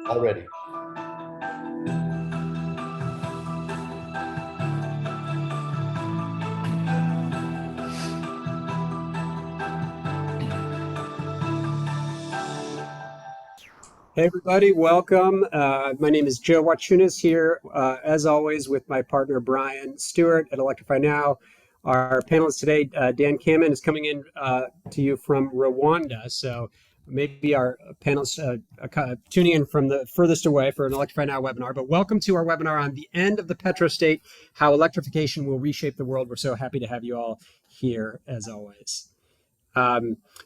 Already. Hey everybody, welcome. My name is Joe Wachunas here, as always, with my partner Brian Stewart at Electrify Now. Our panelist today, Dan Kammen, is coming in to you from Rwanda. So maybe our panelists tuning in from the furthest away for an Electrify Now webinar. But welcome to our webinar on the end of the Petrostate, how electrification will reshape the world. We're so happy to have you all here, as always.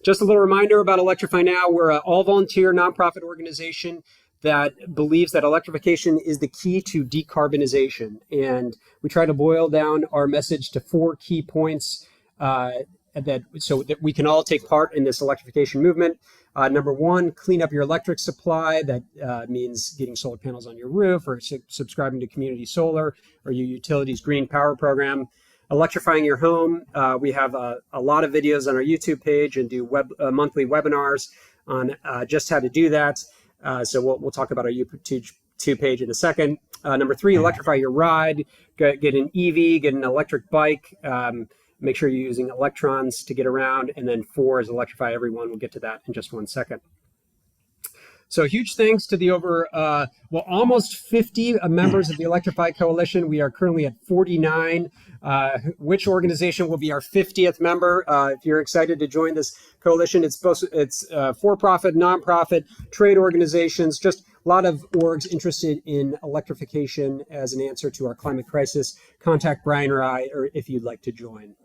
Just a little reminder about Electrify Now. We're an all-volunteer nonprofit organization that believes that electrification is the key to decarbonization. And we try to boil down our message to 4 key points so that we can all take part in this electrification movement. Number 1, clean up your electric supply. That means getting solar panels on your roof or subscribing to community solar or your utility's green power program. Electrifying your home. We have a lot of videos on our YouTube page and do monthly webinars on just how to do that. So we'll talk about our YouTube page in a second. Number 3, electrify your ride. Get an EV, get an electric bike. Make sure you're using electrons to get around. And then 4 is electrify everyone. We'll get to that in just one second. So huge thanks to the almost 50 members of the Electrify Coalition. We are currently at 49. Which organization will be our 50th member? If you're excited to join this coalition, it's for-profit, nonprofit, trade organizations, just a lot of orgs interested in electrification as an answer to our climate crisis. Contact Brian or I, or if you'd like to join.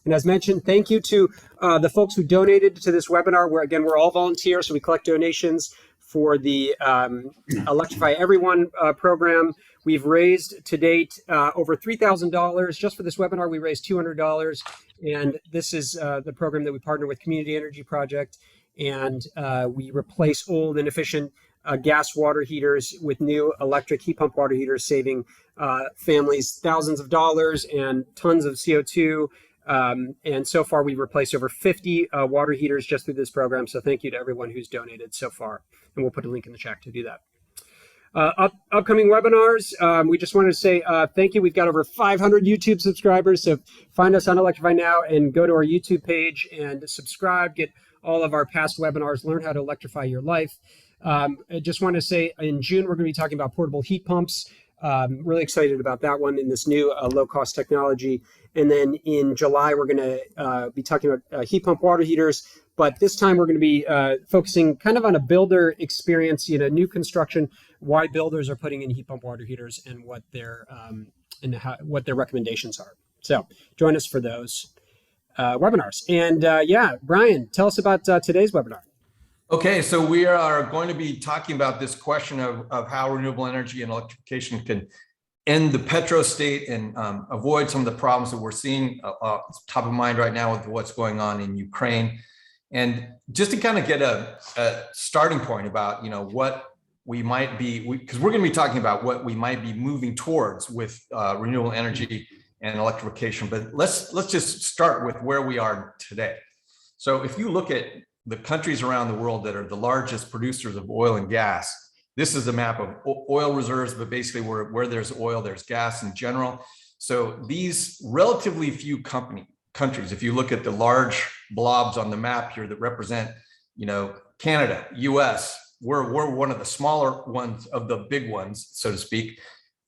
And as mentioned, thank you to the folks who donated to this webinar. We're all volunteers, so we collect donations for the Electrify Everyone program. We've raised to date over $3,000. Just for this webinar, we raised $200. And this is the program that we partner with Community Energy Project. And we replace old, inefficient gas water heaters with new electric heat pump water heaters, saving families thousands of dollars and tons of CO2. And so far, we've replaced over 50 water heaters just through this program. So thank you to everyone who's donated so far. And we'll put a link in the chat to do that. Upcoming webinars, we just wanted to say thank you. We've got over 500 YouTube subscribers. So find us on Electrify Now and go to our YouTube page and subscribe. Get all of our past webinars. Learn how to electrify your life. I just want to say in June, we're going to be talking about portable heat pumps. Really excited about that one in this new low-cost technology. And then in July, we're going to be talking about heat pump water heaters. But this time, we're going to be focusing kind of on a builder experience, new construction, why builders are putting in heat pump water heaters and what their recommendations are. So join us for those webinars. And Brian, tell us about today's webinar. Okay, so we are going to be talking about this question of how renewable energy and electrification can end the petrostate and avoid some of the problems that we're seeing top of mind right now with what's going on in Ukraine. And just to kind of get a starting point about, what we might be, because we're going to be talking about what we might be moving towards with renewable energy and electrification. But let's just start with where we are today. So if you look at the countries around the world that are the largest producers of oil and gas, this is a map of oil reserves, but basically where there's oil, there's gas in general. So these relatively few countries, if you look at the large blobs on the map here that represent, Canada, US, we're one of the smaller ones of the big ones, so to speak.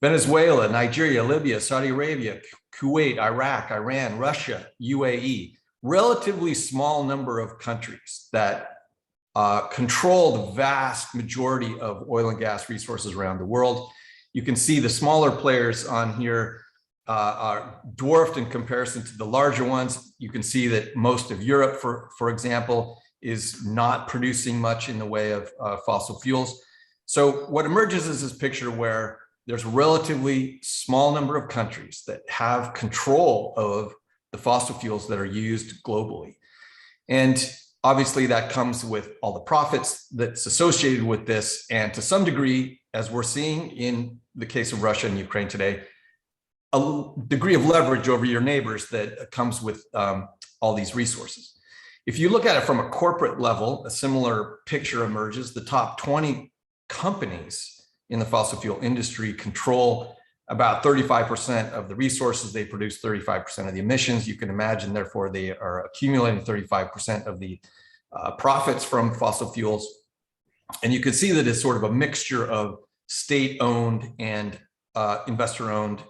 Venezuela, Nigeria, Libya, Saudi Arabia, Kuwait, Iraq, Iran, Russia, UAE, relatively small number of countries that control the vast majority of oil and gas resources around the world. You can see the smaller players on here are dwarfed in comparison to the larger ones. You can see that most of Europe, for example, is not producing much in the way of fossil fuels. So what emerges is this picture where there's a relatively small number of countries that have control of the fossil fuels that are used globally. And obviously that comes with all the profits that's associated with this. And to some degree, as we're seeing in the case of Russia and Ukraine today, a degree of leverage over your neighbors that comes with all these resources. If you look at it from a corporate level, a similar picture emerges. The top 20 companies in the fossil fuel industry control about 35% of the resources. They produce 35% of the emissions. You can imagine, therefore, they are accumulating 35% of the profits from fossil fuels. And you can see that it's sort of a mixture of state-owned and investor-owned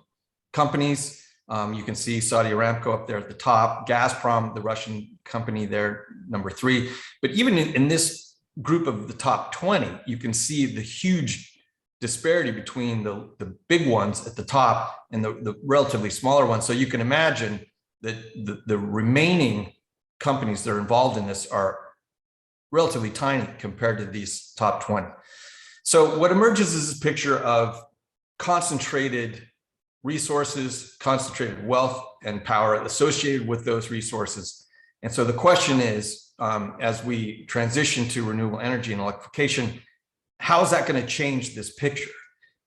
companies. You can see Saudi Aramco up there at the top, Gazprom, the Russian company there, number 3. But even in this group of the top 20, you can see the huge disparity between the big ones at the top and the relatively smaller ones. So you can imagine that the remaining companies that are involved in this are relatively tiny compared to these top 20. So what emerges is this picture of concentrated resources, concentrated wealth and power associated with those resources. And so the question is, as we transition to renewable energy and electrification, how is that going to change this picture?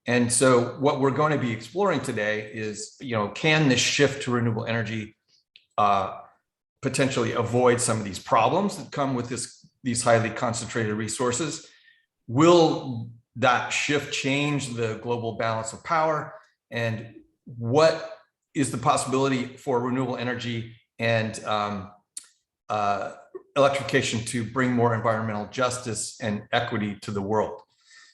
And so what we're going to be exploring today is, can this shift to renewable energy potentially avoid some of these problems that come with these highly concentrated resources? Will that shift change the global balance of power? And what is the possibility for renewable energy and electrification to bring more environmental justice and equity to the world?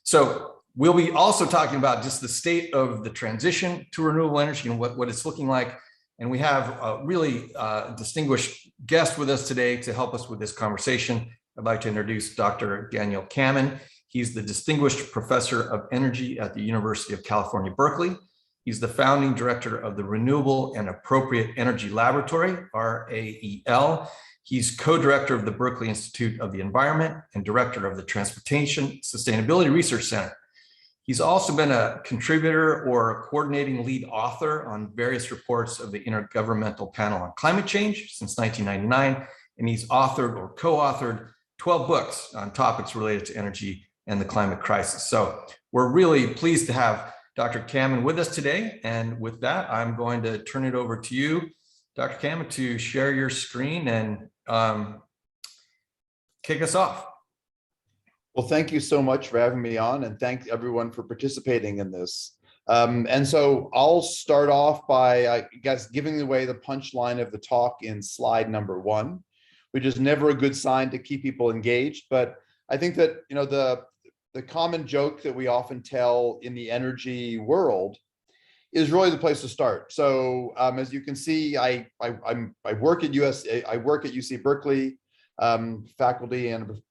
So we'll be also talking about just the state of the transition to renewable energy and what it's looking like. And we have a really distinguished guest with us today to help us with this conversation. I'd like to introduce Dr. Daniel Kammen. He's the Distinguished Professor of Energy at the University of California, Berkeley. He's the founding director of the Renewable and Appropriate Energy Laboratory, RAEL. He's co-director of the Berkeley Institute of the Environment and director of the Transportation Sustainability Research Center. He's also been a contributor or coordinating lead author on various reports of the Intergovernmental Panel on Climate Change since 1999, and he's authored or co-authored 12 books on topics related to energy and the climate crisis. So we're really pleased to have Dr. Kammen with us today. And with that, I'm going to turn it over to you, Dr. Kammen, to share your screen and kick us off. Well, thank you so much for having me on, and thank everyone for participating in this. And so I'll start off by, I guess, giving away the punchline of the talk in slide number 1, which is never a good sign to keep people engaged. But I think that, the common joke that we often tell in the energy world is really the place to start. So as you can see, I work at UC Berkeley, faculty and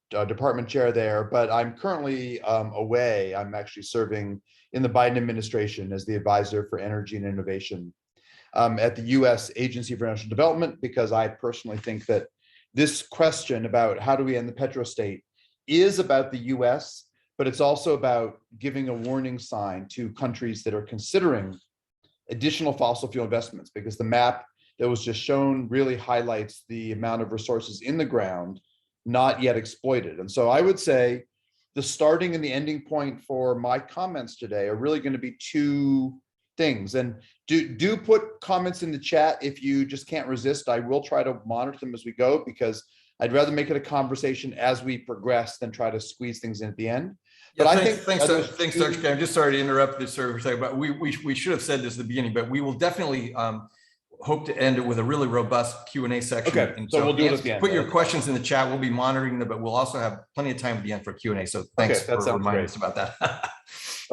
department chair there, but I'm currently away. I'm actually serving in the Biden administration as the advisor for energy and innovation at the US Agency for International Development, because I personally think that this question about how do we end the petrostate is about the US, but it's also about giving a warning sign to countries that are considering additional fossil fuel investments, because the map that was just shown really highlights the amount of resources in the ground not yet exploited. And so I would say the starting and the ending point for my comments today are really going to be 2 things. And do put comments in the chat if you just can't resist. I will try to monitor them as we go, because I'd rather make it a conversation as we progress than try to squeeze things in at the end. Yeah, but thanks, Dr. Kammen. I'm just sorry to interrupt this for a second, but we should have said this at the beginning, but we will definitely hope to end it with a really robust Q&A section. Okay, and so we'll do it at the end. Put your questions in the chat. We'll be monitoring them, but we'll also have plenty of time at the end for Q&A. So thanks for reminding us about that.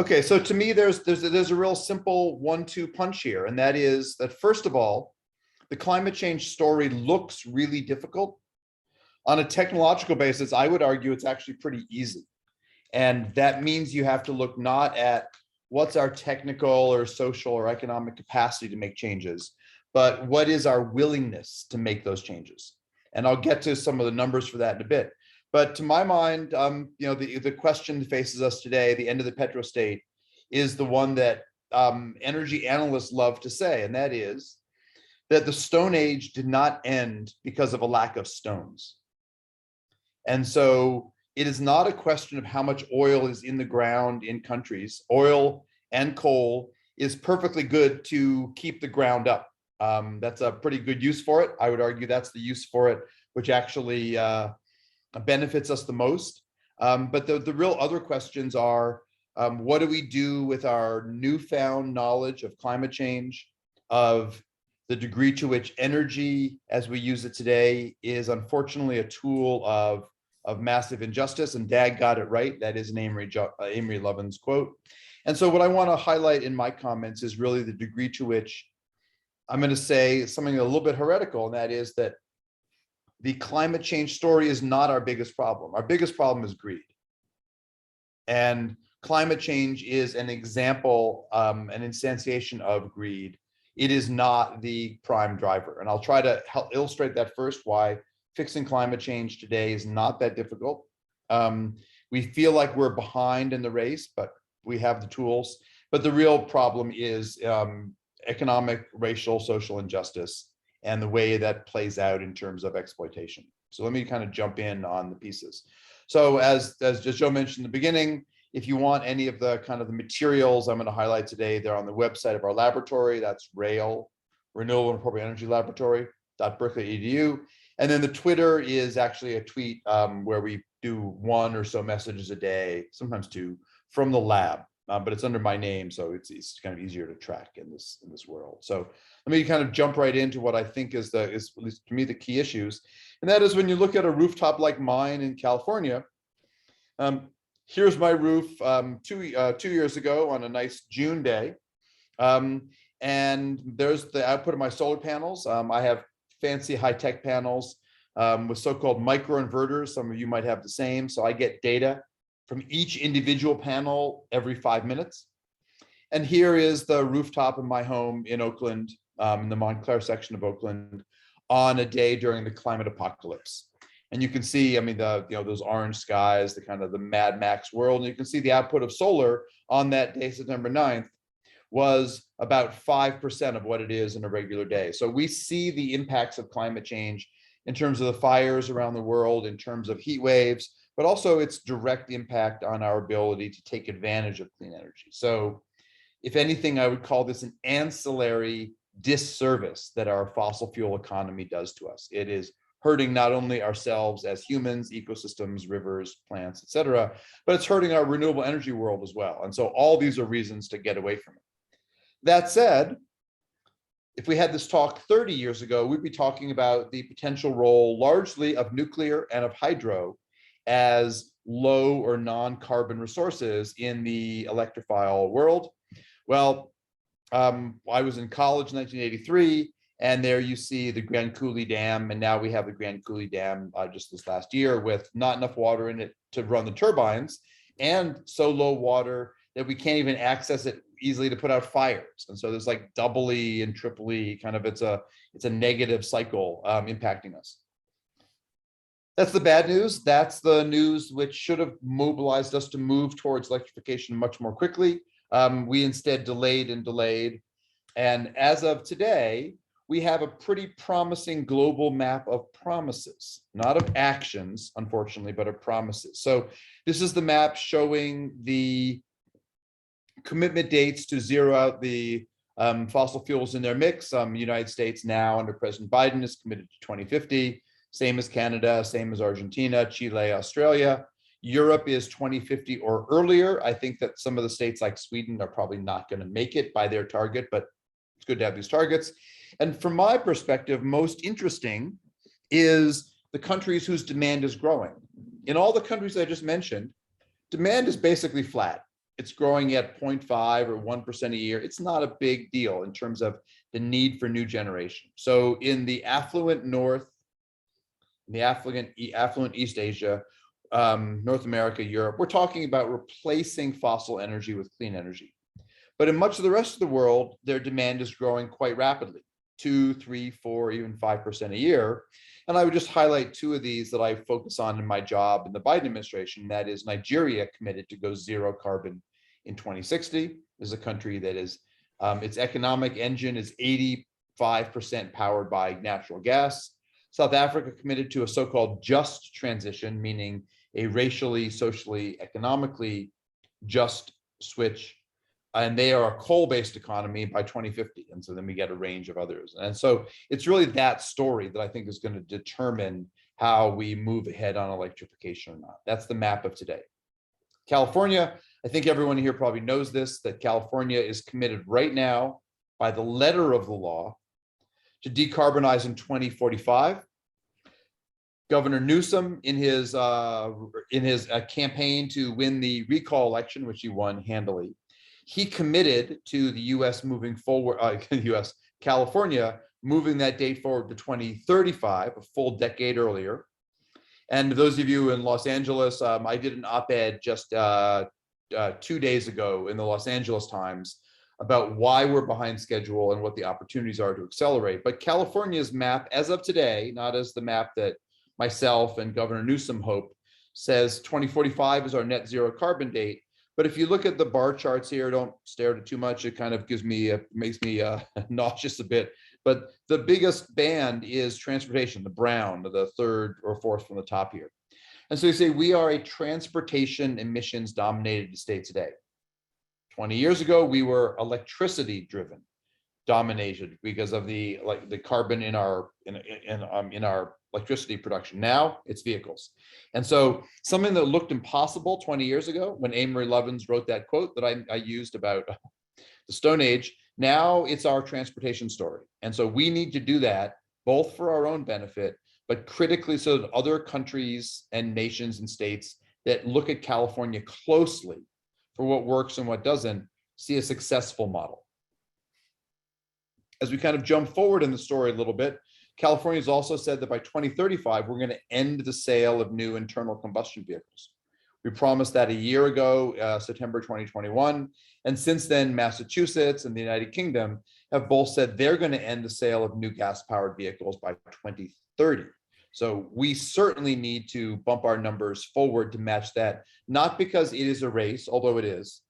Okay, so to me, there's a real simple 1-2 punch here, and that is that, first of all, the climate change story looks really difficult. On a technological basis, I would argue it's actually pretty easy. And that means you have to look not at what's our technical or social or economic capacity to make changes, but what is our willingness to make those changes. And I'll get to some of the numbers for that in a bit. But to my mind, the question that faces us today, the end of the petrostate, is the one that energy analysts love to say, and that is that the Stone Age did not end because of a lack of stones. And so it is not a question of how much oil is in the ground in countries. Oil and coal is perfectly good to keep the ground up. That's a pretty good use for it. I would argue that's the use for it which actually benefits us the most. But the real other questions are, what do we do with our newfound knowledge of climate change, of the degree to which energy as we use it today is unfortunately a tool of massive injustice, and Dag got it right. That is an Amory Lovins quote. And so what I want to highlight in my comments is really the degree to which I'm going to say something a little bit heretical, and that is that the climate change story is not our biggest problem. Our biggest problem is greed. And climate change is an example, an instantiation of greed. It is not the prime driver. And I'll try to help illustrate that first, why fixing climate change today is not that difficult. We feel like we're behind in the race, but we have the tools. But the real problem is economic, racial, social injustice, and the way that plays out in terms of exploitation. So let me kind of jump in on the pieces. So as just Joe mentioned in the beginning, if you want any of the kind of the materials I'm going to highlight today, they're on the website of our laboratory. That's RAIL, Renewable and Appropriate Energy Laboratory, .berkeley.edu. And then the Twitter is actually a tweet where we do 1 or so messages a day, sometimes 2, from the lab. But it's under my name, so it's kind of easier to track in this world. So let me kind of jump right into what I think is at least to me, the key issues. And that is when you look at a rooftop like mine in California. Here's my roof 2 years ago on a nice June day. And there's the output of my solar panels. I have fancy high-tech panels with so-called microinverters. Some of you might have the same. So I get data from each individual panel every 5 minutes. And here is the rooftop of my home in Oakland, in the Montclair section of Oakland, on a day during the climate apocalypse. And you can see, I mean, those orange skies, the kind of the Mad Max world. And you can see the output of solar on that day, September 9th, was about 5% of what it is in a regular day. So we see the impacts of climate change in terms of the fires around the world, in terms of heat waves, but also its direct impact on our ability to take advantage of clean energy. So if anything, I would call this an ancillary disservice that our fossil fuel economy does to us. It is hurting not only ourselves as humans, ecosystems, rivers, plants, et cetera, but it's hurting our renewable energy world as well. And so all these are reasons to get away from it. That said, if we had this talk 30 years ago, we'd be talking about the potential role largely of nuclear and of hydro as low or non-carbon resources in the electrified world. Well, I was in college in 1983, and there you see the Grand Coulee Dam, and now we have the Grand Coulee Dam just this last year with not enough water in it to run the turbines, and so low water that we can't even access it easily to put out fires. And so there's like doubly and triply kind of, it's a negative cycle impacting us. That's the bad news. That's the news which should have mobilized us to move towards electrification much more quickly. We instead delayed and delayed. And as of today, we have a pretty promising global map of promises, not of actions, unfortunately, but of promises. So this is the map showing the commitment dates to zero out the fossil fuels in their mix. United States now under President Biden is committed to 2050. Same as Canada, same as Argentina, Chile, Australia. Europe is 2050 or earlier. I think that some of the states like Sweden are probably not going to make it by their target, but it's good to have these targets. And from my perspective, most interesting is the countries whose demand is growing. In all the countries I just mentioned, demand is basically flat. It's growing at 0.5 or 1% a year. It's not a big deal in terms of the need for new generation. So in the affluent North, in the affluent East Asia, North America, Europe, we're talking about replacing fossil energy with clean energy. But in much of the rest of the world, their demand is growing quite rapidly, 2, 3, 4, even 5% a year. And I would just highlight 2 of these that I focus on in my job in the Biden administration. That is Nigeria, committed to go zero carbon in 2060. This is a country that is, its economic engine is 85% powered by natural gas. South Africa committed to a so-called just transition, meaning a racially, socially, economically just switch. And they are a coal-based economy by 2050. And so then we get a range of others. And so it's really that story that I think is going to determine how we move ahead on electrification or not. That's the map of today. California, I think everyone here probably knows this, that California is committed right now by the letter of the law to decarbonize in 2045. Governor Newsom, in his campaign to win the recall election, which he won handily, he committed to the U.S. moving forward, California moving that date forward to 2035, a full decade earlier. And those of you in Los Angeles, I did an op-ed just 2 days ago in the Los Angeles Times about why we're behind schedule and what the opportunities are to accelerate. But California's map, as of today, not as the map that myself and Governor Newsom hope, says 2045 is our net zero carbon date. But if you look at the bar charts here, don't stare at it too much. It kind of makes me nauseous a bit. But the biggest band is transportation, the brown, the third or fourth from the top here. And so you say we are a transportation emissions dominated state today. 20 years ago, we were electricity driven, dominated because of the carbon in our electricity production. Now it's vehicles. And so something that looked impossible 20 years ago when Amory Lovins wrote that quote that I used about the Stone Age, now it's our transportation story. And so we need to do that both for our own benefit, but critically so that other countries and nations and states that look at California closely for what works and what doesn't see a successful model. As we kind of jump forward in the story a little bit, California has also said that by 2035, we're going to end the sale of new internal combustion vehicles. We promised that a year ago, September 2021. And since then, Massachusetts and the United Kingdom have both said they're going to end the sale of new gas-powered vehicles by 2030. So we certainly need to bump our numbers forward to match that, not because it is a race, although it is,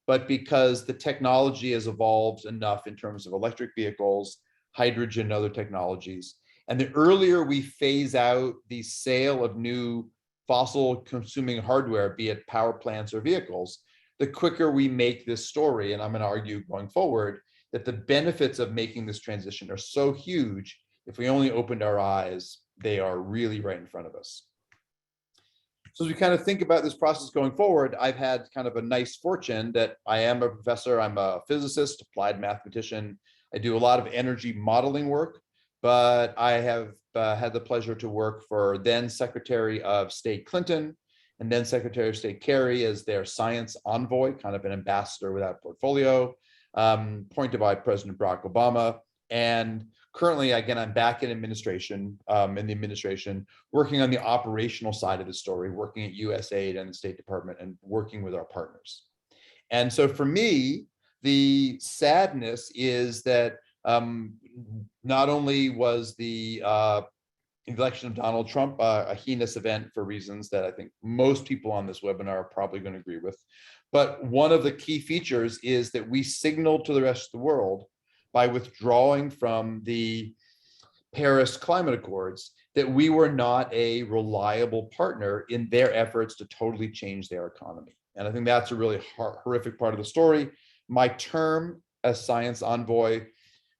but because the technology has evolved enough in terms of electric vehicles, hydrogen, and other technologies. And the earlier we phase out the sale of new fossil consuming hardware, be it power plants or vehicles, the quicker we make this story. And I'm going to argue going forward that the benefits of making this transition are so huge. If we only opened our eyes, they are really right in front of us. So as we kind of think about this process going forward, I've had kind of a nice fortune that I am a professor, I'm a physicist, applied mathematician. I do a lot of energy modeling work, but I have had the pleasure to work for then Secretary of State Clinton and then Secretary of State Kerry as their science envoy, kind of an ambassador without portfolio, appointed by President Barack Obama. And currently, again, I'm back in administration, working on the operational side of the story, working at USAID and the State Department and working with our partners. And so for me, the sadness is that not only was the election of Donald Trump a heinous event for reasons that I think most people on this webinar are probably going to agree with, but one of the key features is that we signaled to the rest of the world by withdrawing from the Paris Climate Accords that we were not a reliable partner in their efforts to totally change their economy. And I think that's a really horrific part of the story. My term as science envoy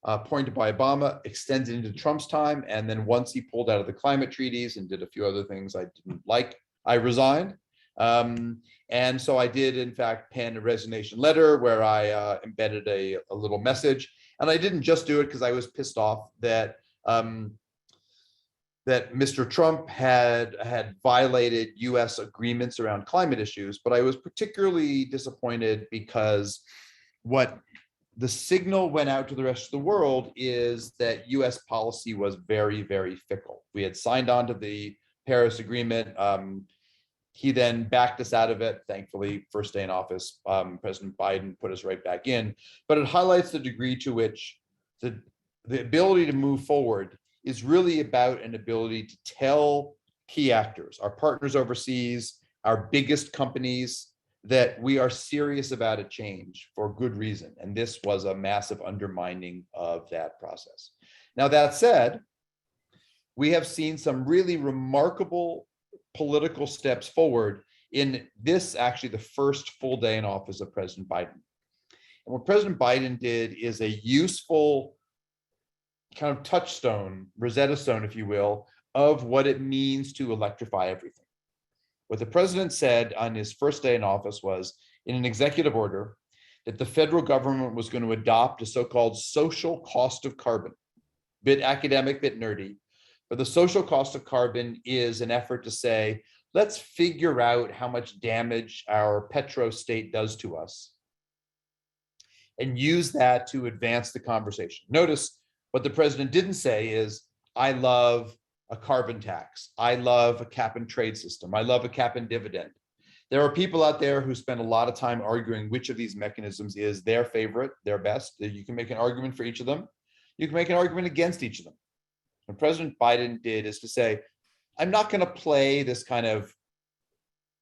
appointed by Obama extended into Trump's time. And then once he pulled out of the climate treaties and did a few other things I didn't like, I resigned. And so I did, in fact, pen a resignation letter where I embedded a little message. And I didn't just do it because I was pissed off that that Mr. Trump had violated US agreements around climate issues, but I was particularly disappointed because what the signal went out to the rest of the world is that US policy was very, very fickle. We had signed on to the Paris Agreement. He then backed us out of it. Thankfully, first day in office, President Biden put us right back in. But it highlights the degree to which the ability to move forward is really about an ability to tell key actors, our partners overseas, our biggest companies, that we are serious about a change for good reason. And this was a massive undermining of that process. Now, that said, we have seen some really remarkable political steps forward in this, actually the first full day in office of President Biden. And what President Biden did is a useful kind of touchstone, Rosetta Stone, if you will, of of what it means to electrify everything. What the president said on his first day in office was, in an executive order, that the federal government was going to adopt a so-called social cost of carbon. Bit academic, bit nerdy, but the social cost of carbon is an effort to say, let's figure out how much damage our petrostate does to us and use that to advance the conversation. Notice what the president didn't say is, I love a carbon tax. I love a cap and trade system. I love a cap and dividend. There are people out there who spend a lot of time arguing which of these mechanisms is their favorite, their best. You can make an argument for each of them. You can make an argument against each of them. What President Biden did is to say, I'm not going to play this kind of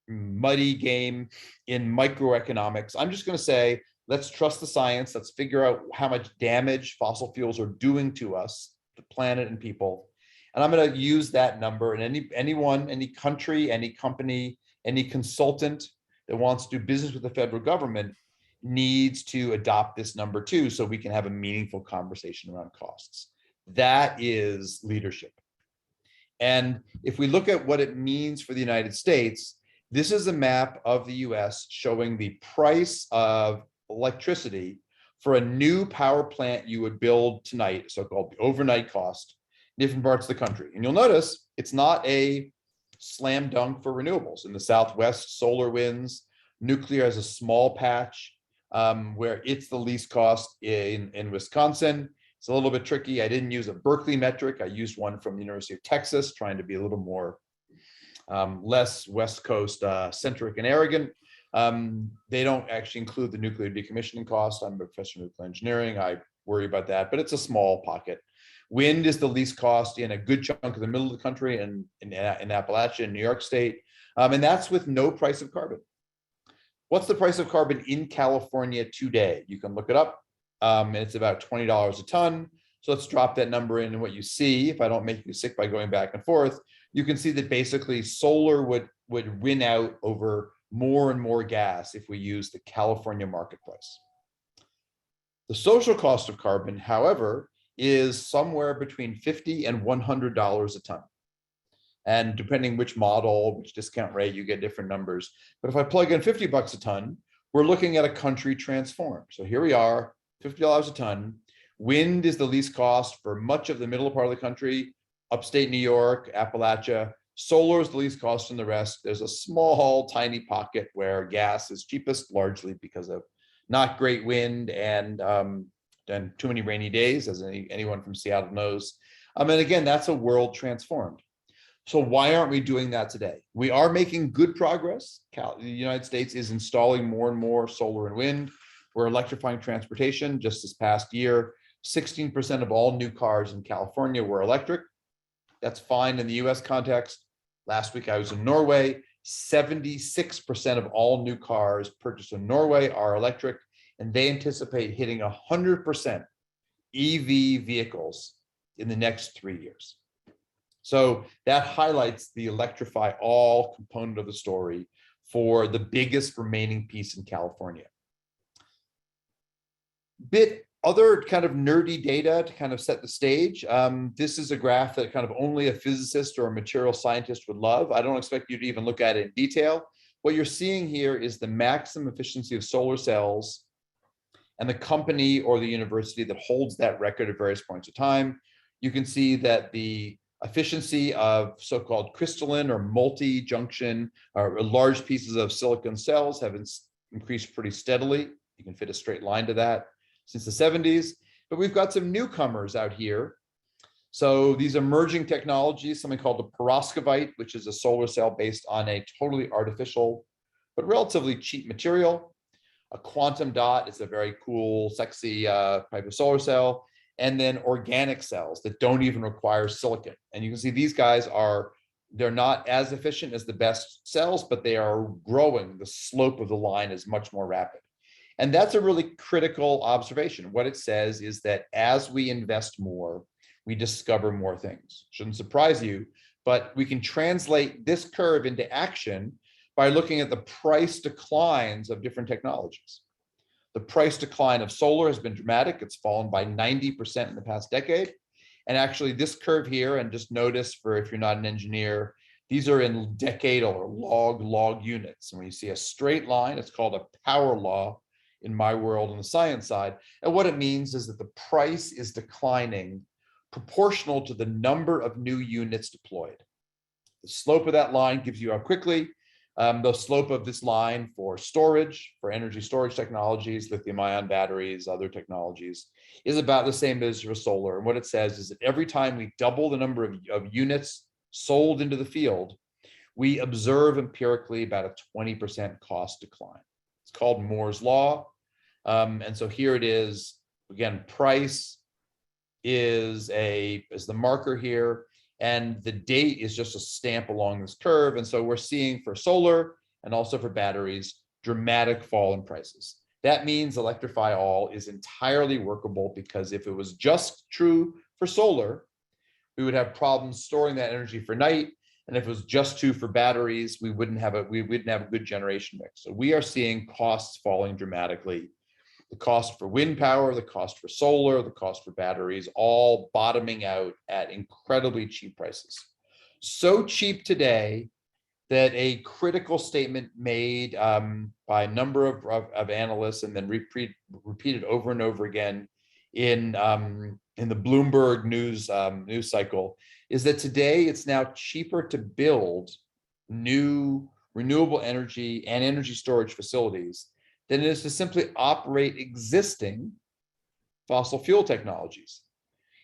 muddy game in microeconomics. I'm just going to say, let's trust the science. Let's figure out how much damage fossil fuels are doing to us, the planet and people. And I'm going to use that number, and anyone, any country, any company, any consultant that wants to do business with the federal government needs to adopt this number too, so we can have a meaningful conversation around costs. That is leadership. And if we look at what it means for the United States, this is a map of the US showing the price of electricity for a new power plant you would build tonight, so-called the overnight cost, in different parts of the country. And you'll notice it's not a slam dunk for renewables. In the Southwest, solar winds, nuclear has a small patch where it's the least cost in Wisconsin. It's a little bit tricky. I didn't use a Berkeley metric. I used one from the University of Texas, trying to be a little more less West Coast centric and arrogant. They don't actually include the nuclear decommissioning cost. I'm a professor of nuclear engineering. I worry about that, but it's a small pocket. Wind is the least cost in a good chunk of the middle of the country and in Appalachia, in New York State. And that's with no price of carbon. What's the price of carbon in California today? You can look it up. And it's about $20 a ton. So let's drop that number in, and what you see, if I don't make you sick by going back and forth, you can see that basically solar would win out over more and more gas if we use the California market price. The social cost of carbon, however, is somewhere between $50 and $100 a ton. And depending which model, which discount rate, you get different numbers. But if I plug in $50 a ton, we're looking at a country transformed. So here we are, $50 a ton. Wind is the least cost for much of the middle part of the country, upstate New York, Appalachia. Solar is the least cost in the rest. There's a small, tiny pocket where gas is cheapest, largely because of not great wind and too many rainy days, as anyone from Seattle knows. And again, that's a world transformed. So why aren't we doing that today? We are making good progress. The United States is installing more and more solar and wind. We're electrifying transportation. Just this past year, 16% of all new cars in California were electric. That's fine in the US context. Last week I was in Norway. 76% of all new cars purchased in Norway are electric, and they anticipate hitting 100% EV vehicles in the next 3 years. So that highlights the electrify all component of the story for the biggest remaining piece in California. Other kind of nerdy data to kind of set the stage. This is a graph that kind of only a physicist or a material scientist would love. I don't expect you to even look at it in detail. What you're seeing here is the maximum efficiency of solar cells and the company or the university that holds that record at various points of time. You can see that the efficiency of so-called crystalline or multi-junction or large pieces of silicon cells have increased pretty steadily. You can fit a straight line to that since the 70s, but we've got some newcomers out here. So these emerging technologies, something called the perovskite, which is a solar cell based on a totally artificial, but relatively cheap material. A quantum dot is a very cool, sexy type of solar cell. And then organic cells that don't even require silicon. And you can see these guys they're not as efficient as the best cells, but they are growing. The slope of the line is much more rapid. And that's a really critical observation. What it says is that as we invest more, we discover more things. Shouldn't surprise you, but we can translate this curve into action by looking at the price declines of different technologies. The price decline of solar has been dramatic. It's fallen by 90% in the past decade. And actually this curve here, and just notice for if you're not an engineer, these are in decadal or log units. And when you see a straight line, it's called a power law in my world on the science side. And what it means is that the price is declining proportional to the number of new units deployed. The slope of that line gives you how quickly. The slope of this line for storage, for energy storage technologies, lithium ion batteries, other technologies, is about the same as for solar. And what it says is that every time we double the number of units sold into the field, we observe empirically about a 20% cost decline. It's called Moore's Law. And so here it is, again, price is the marker here, and the date is just a stamp along this curve. And so we're seeing for solar and also for batteries, dramatic fall in prices. That means Electrify All is entirely workable, because if it was just true for solar, we would have problems storing that energy for night. And if it was just true for batteries, we wouldn't have a good generation mix. So we are seeing costs falling dramatically. The cost for wind power, the cost for solar, the cost for batteries, all bottoming out at incredibly cheap prices. So cheap today that a critical statement made by a number of analysts and then repeated over and over again in the Bloomberg news cycle is that today it's now cheaper to build new renewable energy and energy storage facilities than it is to simply operate existing fossil fuel technologies.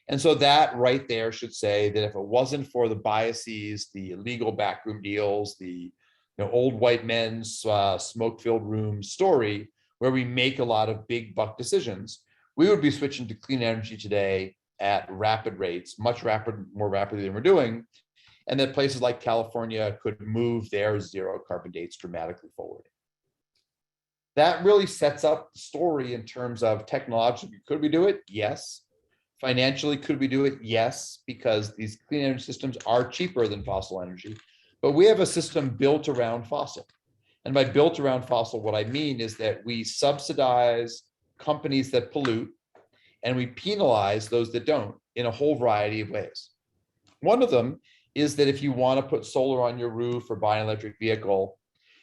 And so that right there should say that if it wasn't for the biases, the illegal backroom deals, the old white men's smoke-filled room story, where we make a lot of big buck decisions, we would be switching to clean energy today at rapid rates, more rapidly than we're doing, and that places like California could move their zero carbon dates dramatically forward. That really sets up the story in terms of technologically, could we do it? Yes. Financially, could we do it? Yes, because these clean energy systems are cheaper than fossil energy, but we have a system built around fossil. And by built around fossil, what I mean is that we subsidize companies that pollute and we penalize those that don't in a whole variety of ways. One of them is that if you want to put solar on your roof or buy an electric vehicle,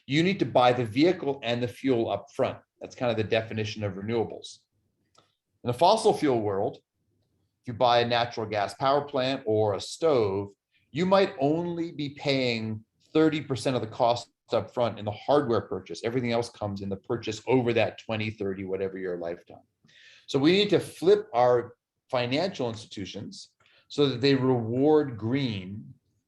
you need to buy the vehicle and the fuel up front. That's kind of the definition of renewables. In a fossil fuel world, if you buy a natural gas power plant or a stove, you might only be paying 30% of the cost up front in the hardware purchase. Everything else comes in the purchase over that 20, 30, whatever your lifetime. So we need to flip our financial institutions so that they reward green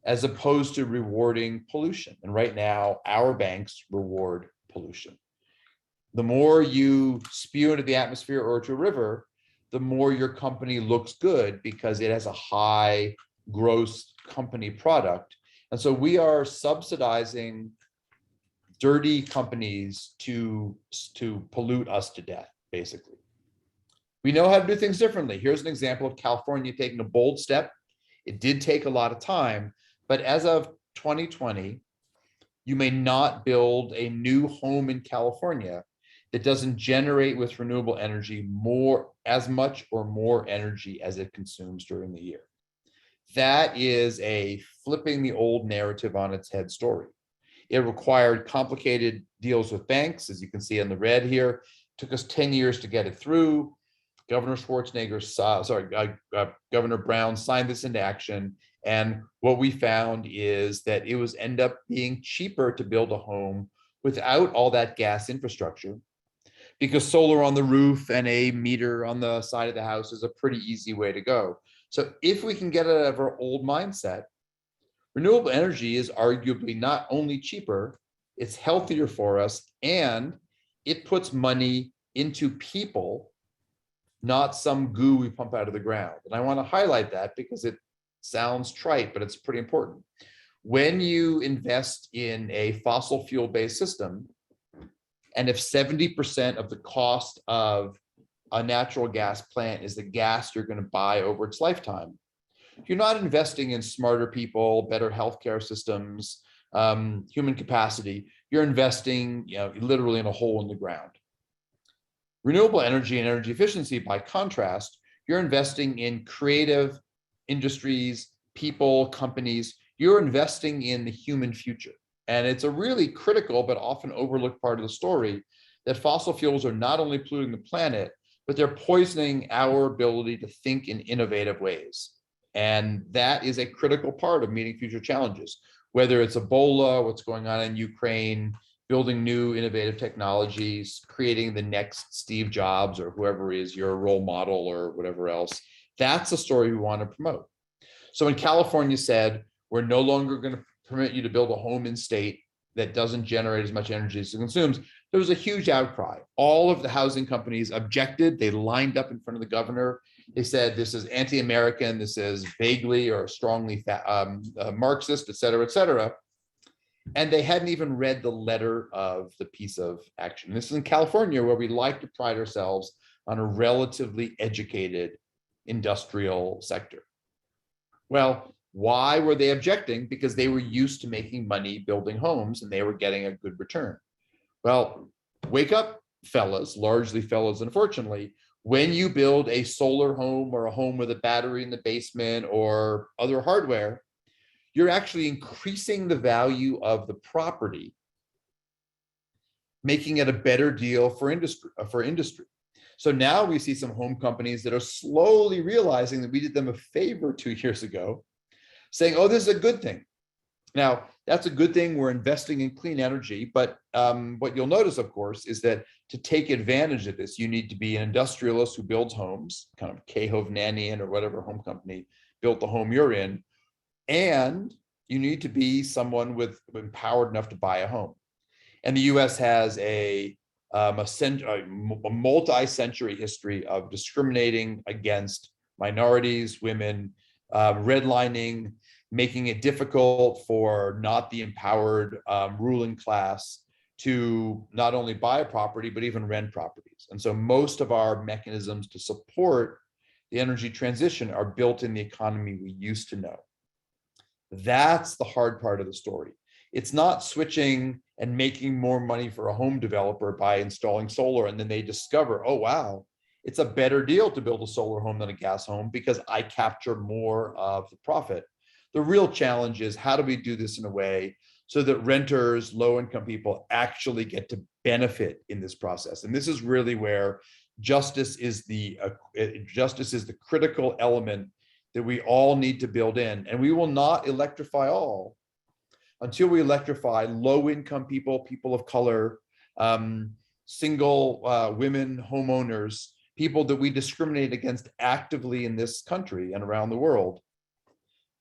as opposed to rewarding pollution. And right now, our banks reward pollution. The more you spew into the atmosphere or to a river, the more your company looks good because it has a high gross company product. And so we are subsidizing dirty companies to pollute us to death, basically. We know how to do things differently. Here's an example of California taking a bold step. It did take a lot of time, but as of 2020, you may not build a new home in California that doesn't generate with renewable energy as much or more energy as it consumes during the year. That is a flipping the old narrative on its head story. It required complicated deals with banks, as you can see in the red here. It took us 10 years to get it through. Governor Brown signed this into action. And what we found is that it was end up being cheaper to build a home without all that gas infrastructure, because solar on the roof and a meter on the side of the house is a pretty easy way to go. So if we can get out of our old mindset, renewable energy is arguably not only cheaper, it's healthier for us, and it puts money into people, not some goo we pump out of the ground. And I want to highlight that because it sounds trite, but it's pretty important. When you invest in a fossil fuel-based system, and if 70% of the cost of a natural gas plant is the gas you're going to buy over its lifetime, you're not investing in smarter people, better healthcare systems, human capacity. You're investing, literally in a hole in the ground. Renewable energy and energy efficiency, by contrast, you're investing in creative industries, people, companies, you're investing in the human future. And it's a really critical but often overlooked part of the story that fossil fuels are not only polluting the planet, but they're poisoning our ability to think in innovative ways. And that is a critical part of meeting future challenges, whether it's Ebola, what's going on in Ukraine, building new innovative technologies, creating the next Steve Jobs or whoever is your role model or whatever else. That's the story we want to promote. So when California said, we're no longer going to permit you to build a home in state that doesn't generate as much energy as it consumes, there was a huge outcry. All of the housing companies objected. They lined up in front of the governor. They said, this is anti-American, this is vaguely or strongly Marxist, et cetera, et cetera. And they hadn't even read the letter of the piece of action. This is in California, where we like to pride ourselves on a relatively educated industrial sector. Well, why were they objecting? Because they were used to making money building homes and they were getting a good return. Well, wake up, fellas, largely fellas, unfortunately. When you build a solar home or a home with a battery in the basement or other hardware, you're actually increasing the value of the property, making it a better deal for industry. So now we see some home companies that are slowly realizing that we did them a favor 2 years ago, saying, oh, this is a good thing. Now, that's a good thing. We're investing in clean energy. But what you'll notice, of course, is that to take advantage of this, you need to be an industrialist who builds homes, kind of Hovnanian or whatever home company built the home you're in. And you need to be someone with empowered enough to buy a home. And the US has a multi-century history of discriminating against minorities, women, redlining, making it difficult for not the empowered ruling class to not only buy a property, but even rent properties. And so most of our mechanisms to support the energy transition are built in the economy we used to know. That's the hard part of the story. It's not switching and making more money for a home developer by installing solar, and then they discover, oh, wow, it's a better deal to build a solar home than a gas home because I capture more of the profit. The real challenge is, how do we do this in a way so that renters, low-income people actually get to benefit in this process? And this is really where justice is the critical element that we all need to build in. And we will not electrify all until we electrify low-income people, people of color, single women, homeowners, people that we discriminate against actively in this country and around the world,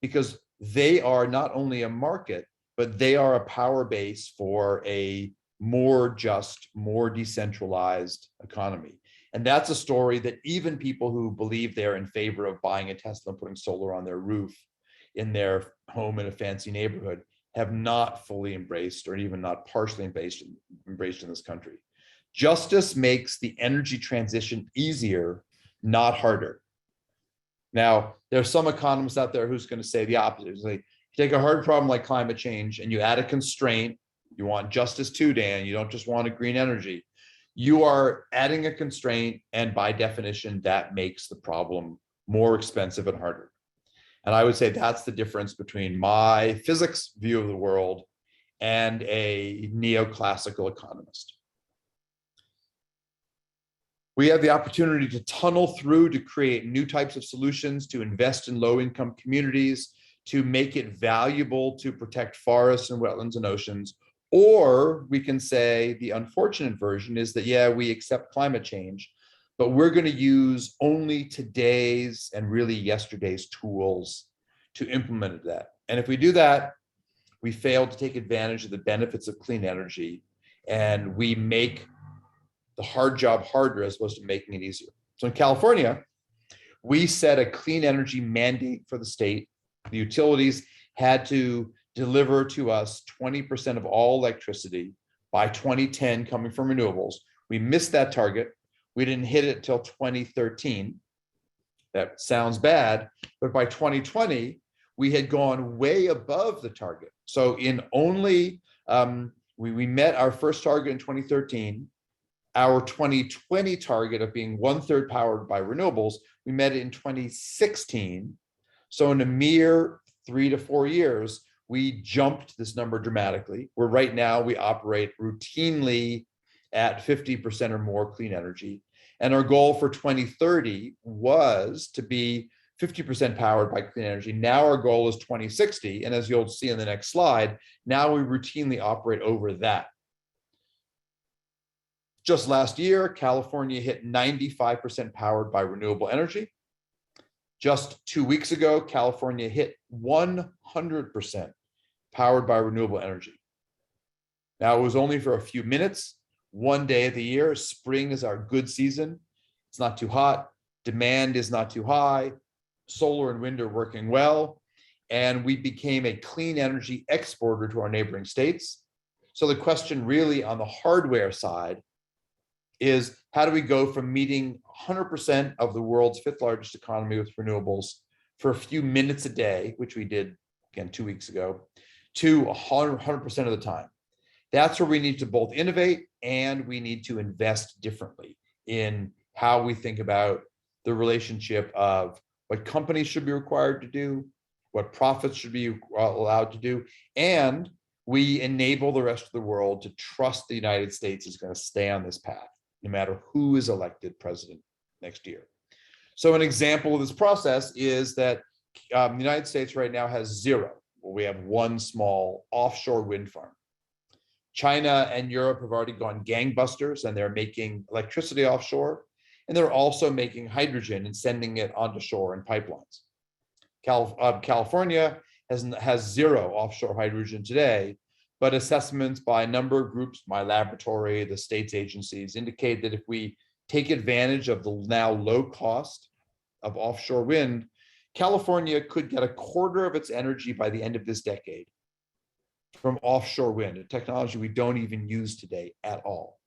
because they are not only a market, but they are a power base for a more just, more decentralized economy. And that's a story that even people who believe they're in favor of buying a Tesla and putting solar on their roof in their home in a fancy neighborhood have not fully embraced, or even not partially embraced in this country. Justice makes the energy transition easier, not harder. Now, there's some economists out there who's going to say the opposite. It's like, you take a hard problem like climate change and you add a constraint. You want justice too, Dan. You don't just want a green energy. You are adding a constraint, and by definition, that makes the problem more expensive and harder. And I would say that's the difference between my physics view of the world and a neoclassical economist. We have the opportunity to tunnel through to create new types of solutions, to invest in low-income communities, to make it valuable to protect forests and wetlands and oceans. Or we can say the unfortunate version is that, yeah, we accept climate change, but we're going to use only today's and really yesterday's tools to implement that. And if we do that, we fail to take advantage of the benefits of clean energy, and we make the hard job harder as opposed to making it easier. So in California, we set a clean energy mandate for the state. The utilities had to deliver to us 20% of all electricity by 2010 coming from renewables. We missed that target. We didn't hit it till 2013. That sounds bad, but by 2020, we had gone way above the target. So in only, we met our first target in 2013. Our 2020 target of being 1/3 powered by renewables, we met it in 2016. So in a mere 3 to 4 years, we jumped this number dramatically, where right now we operate routinely at 50% or more clean energy. And our goal for 2030 was to be 50% powered by clean energy. Now our goal is 2060. And as you'll see in the next slide, now we routinely operate over that. Just last year, California hit 95% powered by renewable energy. Just 2 weeks ago, California hit 100% powered by renewable energy. Now, it was only for a few minutes, one day of the year. Spring is our good season. It's not too hot. Demand is not too high. Solar and wind are working well. And we became a clean energy exporter to our neighboring states. So the question really on the hardware side is, how do we go from meeting 100% of the world's 5th largest economy with renewables for a few minutes a day, which we did again 2 weeks ago, to 100% of the time? That's where we need to both innovate and we need to invest differently in how we think about the relationship of what companies should be required to do, what profits should be allowed to do, and we enable the rest of the world to trust the United States is going to stay on this path, no matter who is elected president next year. So an example of this process is that the United States right now has 0. Well, we have 1 small offshore wind farm. China and Europe have already gone gangbusters and they're making electricity offshore. And they're also making hydrogen and sending it onto shore in pipelines. California has 0 offshore hydrogen today, but assessments by a number of groups, my laboratory, the state's agencies, indicate that if we take advantage of the now low cost of offshore wind, California could get 1/4 of its energy by the end of this decade from offshore wind, a technology we don't even use today at all.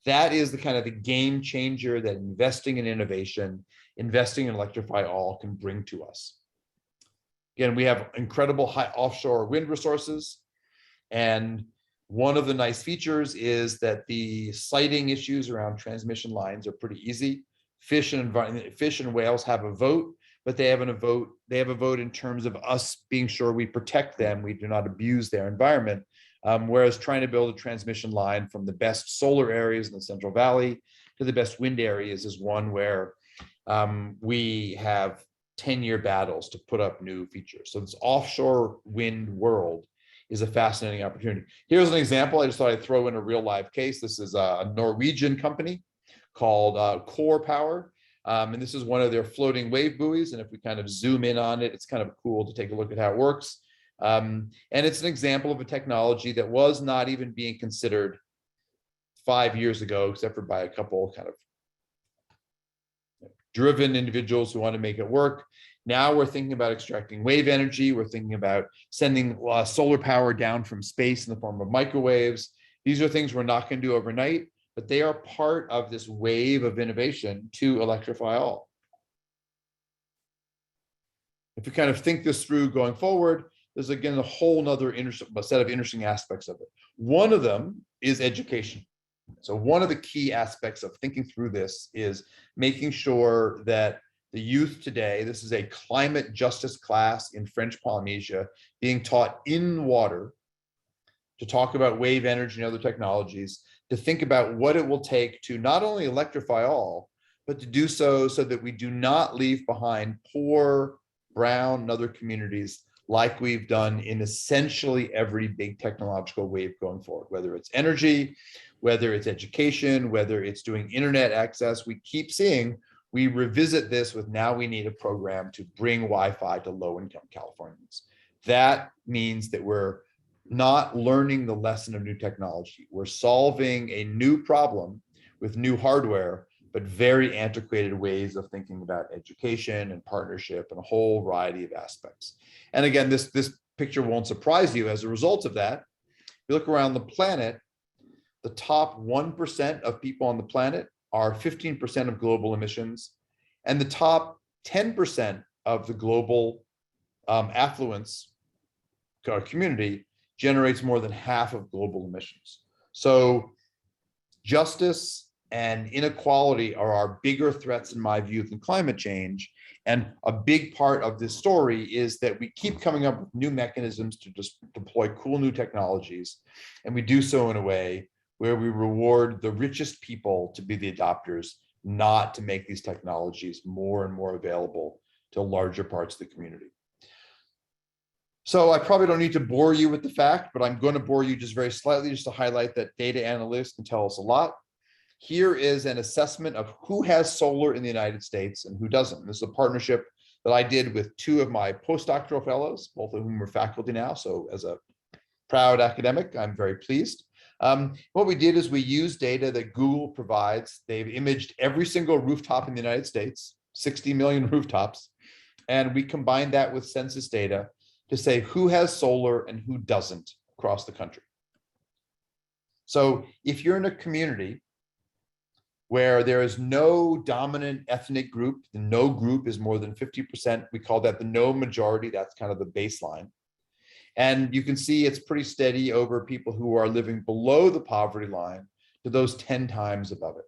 That is the kind of the game changer that investing in innovation, investing in Electrify All can bring to us. Again, we have incredible high offshore wind resources. And one of the nice features is that the siting issues around transmission lines are pretty easy. Fish and whales have a vote, but they have a vote in terms of us being sure we protect them, we do not abuse their environment. Whereas trying to build a transmission line from the best solar areas in the Central Valley to the best wind areas is one where we have 10-year battles to put up new features. So this offshore wind world is a fascinating opportunity. Here's an example. I just thought I'd throw in a real live case. This is a Norwegian company called Core Power. And this is one of their floating wave buoys. And if we kind of zoom in on it, it's kind of cool to take a look at how it works. And it's an example of a technology that was not even being considered 5 years ago, except for by a couple kind of driven individuals who want to make it work. Now we're thinking about extracting wave energy. We're thinking about sending solar power down from space in the form of microwaves. These are things we're not going to do overnight, but they are part of this wave of innovation to electrify all. If we kind of think this through going forward, there's again a whole nother set of interesting aspects of it. One of them is education. So one of the key aspects of thinking through this is making sure that the youth today, this is a climate justice class in French Polynesia being taught in water to talk about wave energy and other technologies, to think about what it will take to not only electrify all, but to do so that we do not leave behind poor, brown, and other communities like we've done in essentially every big technological wave going forward, whether it's energy, whether it's education, whether it's doing internet access. We keep seeing, we revisit this with now we need a program to bring Wi-Fi to low-income Californians. That means that we're not learning the lesson of new technology. We're solving a new problem with new hardware, but very antiquated ways of thinking about education and partnership and a whole variety of aspects. And again, this picture won't surprise you. As a result of that, if you look around the planet, the top 1% of people on the planet are 15% of global emissions, and the top 10% of the global affluence community generates more than half of global emissions. So justice, and inequality are our bigger threats, in my view, than climate change. And a big part of this story is that we keep coming up with new mechanisms to just deploy cool new technologies. And we do so in a way where we reward the richest people to be the adopters, not to make these technologies more and more available to larger parts of the community. So I probably don't need to bore you with the fact, but I'm going to bore you just very slightly just to highlight that data analytics can tell us a lot. Here is an assessment of who has solar in the United States and who doesn't. This is a partnership that I did with two of my postdoctoral fellows, both of whom are faculty now. So as a proud academic, I'm very pleased. What we did is we used data that Google provides. They've imaged every single rooftop in the United States, 60 million rooftops, and we combined that with census data to say who has solar and who doesn't across the country. So if you're in a community where there is no dominant ethnic group, the no group is more than 50%, we call that the no majority, that's kind of the baseline. And you can see it's pretty steady over people who are living below the poverty line to those 10 times above it.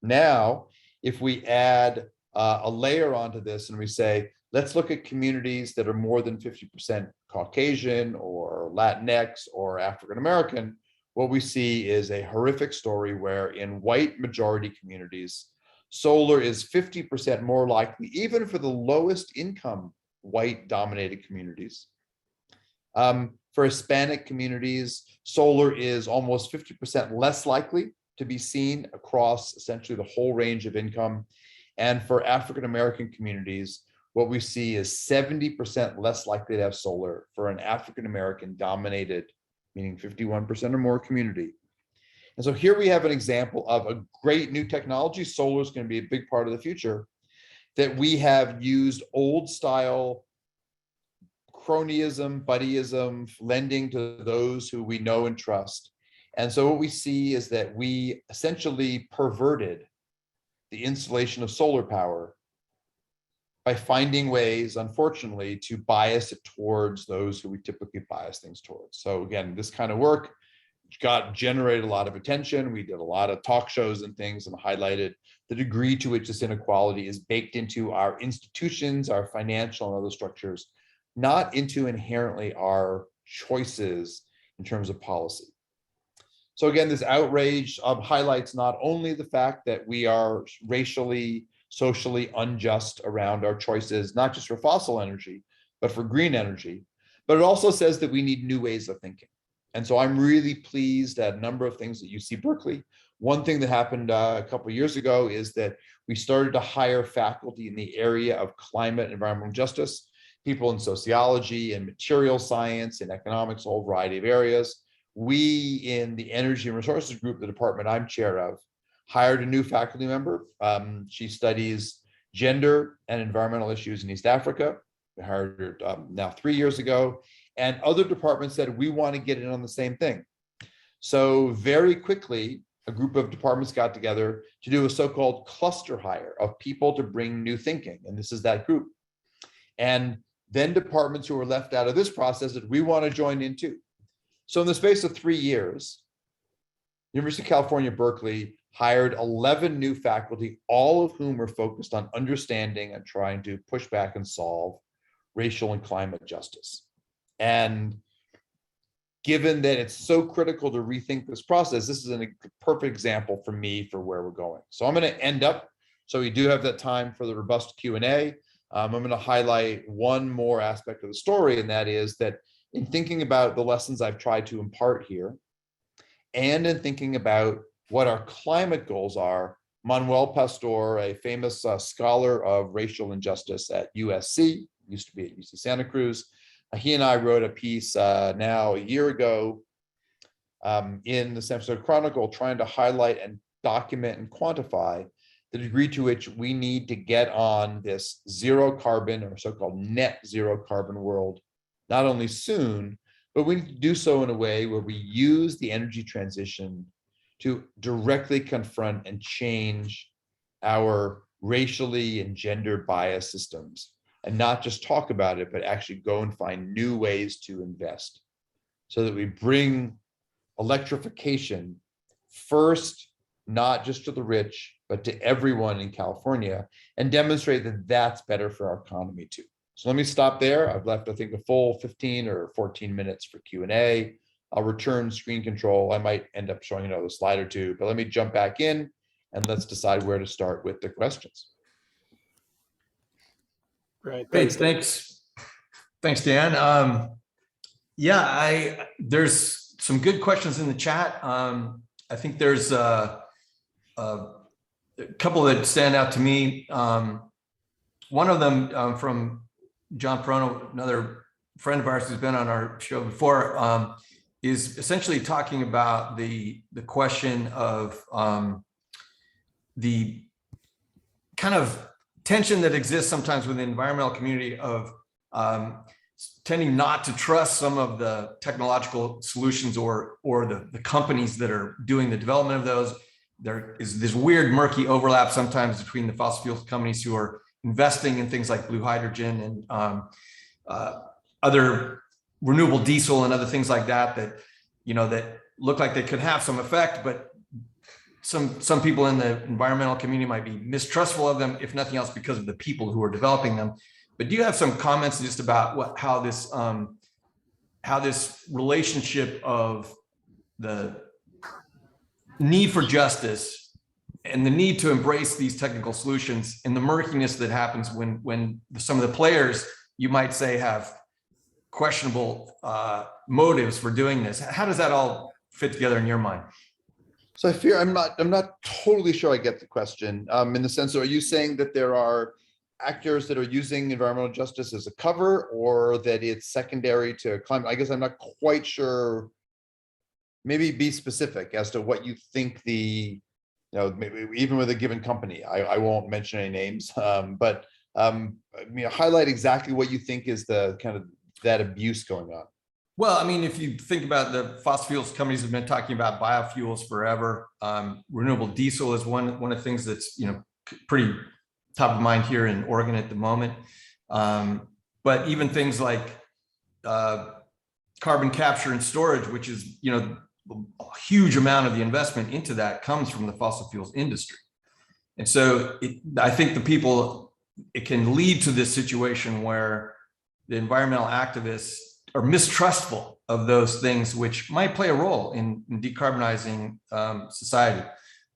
Now, if we add a layer onto this and we say, let's look at communities that are more than 50% Caucasian or Latinx or African American, what we see is a horrific story where in white majority communities, solar is 50% more likely, even for the lowest income white dominated communities. For Hispanic communities, solar is almost 50% less likely to be seen across essentially the whole range of income. And for African American communities, what we see is 70% less likely to have solar for an African American dominated, meaning 51% or more community. And so here we have an example of a great new technology. Solar is going to be a big part of the future, that we have used old style cronyism, buddyism, lending to those who we know and trust. And so what we see is that we essentially perverted the installation of solar power by finding ways, unfortunately, to bias it towards those who we typically bias things towards. So again, this kind of work generated a lot of attention. We did a lot of talk shows and things and highlighted the degree to which this inequality is baked into our institutions, our financial and other structures, not into inherently our choices in terms of policy. So again, this outrage highlights not only the fact that we are racially, socially unjust around our choices, not just for fossil energy, but for green energy, but it also says that we need new ways of thinking. And so I'm really pleased at a number of things at UC Berkeley. One thing that happened a couple of years ago is that we started to hire faculty in the area of climate and environmental justice, people in sociology and material science and economics, a whole variety of areas. We in the energy and resources group, the department I'm chair of, hired a new faculty member. She studies gender and environmental issues in East Africa. We hired her now 3 years ago. And other departments said, we want to get in on the same thing. So very quickly, a group of departments got together to do a so-called cluster hire of people to bring new thinking. And this is that group. And then departments who were left out of this process said, we want to join in too. So in the space of 3 years, University of California, Berkeley hired 11 new faculty, all of whom were focused on understanding and trying to push back and solve racial and climate justice. And given that it's so critical to rethink this process, this is a perfect example for me for where we're going. So I'm going to end up, so we do have that time for the robust Q&A. I'm going to highlight one more aspect of the story, and that is that in thinking about the lessons I've tried to impart here, and in thinking about what our climate goals are, Manuel Pastor, a famous scholar of racial injustice at USC, used to be at UC Santa Cruz, he and I wrote a piece now a year ago in the San Francisco Chronicle trying to highlight and document and quantify the degree to which we need to get on this zero carbon or so-called net zero carbon world, not only soon, but we need to do so in a way where we use the energy transition to directly confront and change our racially and gender bias systems, and not just talk about it, but actually go and find new ways to invest so that we bring electrification first, not just to the rich, but to everyone in California, and demonstrate that that's better for our economy too. So let me stop there. I've left, I think, a full 15 or 14 minutes for Q&A. I'll return screen control. I might end up showing another slide or two, but let me jump back in and let's decide where to start with the questions. Great. Great, thanks, Dan. Yeah, there's some good questions in the chat. I think there's a couple that stand out to me. One of them from John Perono, another friend of ours who's been on our show before, is essentially talking about the question of the kind of tension that exists sometimes within the environmental community of tending not to trust some of the technological solutions or the companies that are doing the development of those. There is this weird murky overlap sometimes between the fossil fuel companies who are investing in things like blue hydrogen and other renewable diesel and other things like that, that look like they could have some effect, but some people in the environmental community might be mistrustful of them, if nothing else, because of the people who are developing them. But do you have some comments just about how this relationship of the need for justice and the need to embrace these technical solutions and the murkiness that happens when some of the players, you might say, have questionable motives for doing this? How does that all fit together in your mind? So I fear I'm not totally sure I get the question, in the sense of, are you saying that there are actors that are using environmental justice as a cover, or that it's secondary to climate? I guess I'm not quite sure. Maybe be specific as to what you think maybe even with a given company. I won't mention any names, but highlight exactly what you think is the kind of that abuse going on. Well, I mean, if you think about the fossil fuels companies have been talking about biofuels forever. Renewable diesel is one of the things that's pretty top of mind here in Oregon at the moment. But even things like carbon capture and storage, which is a huge amount of the investment into that comes from the fossil fuels industry. And so I think it can lead to this situation where the environmental activists are mistrustful of those things, which might play a role in decarbonizing society.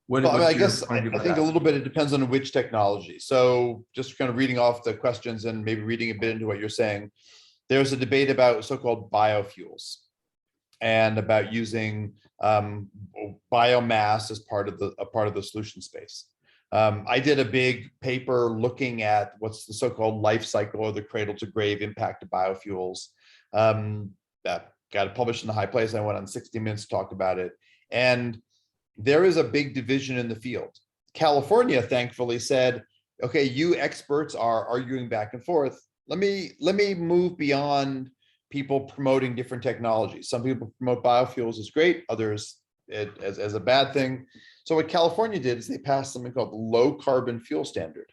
I think a little bit, it depends on which technology. So just kind of reading off the questions and maybe reading a bit into what you're saying, there's a debate about so-called biofuels and about using biomass as part of the solution space. I did a big paper looking at what's the so-called life cycle or the cradle to grave impact of biofuels. That got it published in the High Place. I went on 60 Minutes to talk about it. And there is a big division in the field. California, thankfully, said, okay, you experts are arguing back and forth. Let me move beyond people promoting different technologies. Some people promote biofuels as great, others as a bad thing. So what California did is they passed something called the low carbon fuel standard.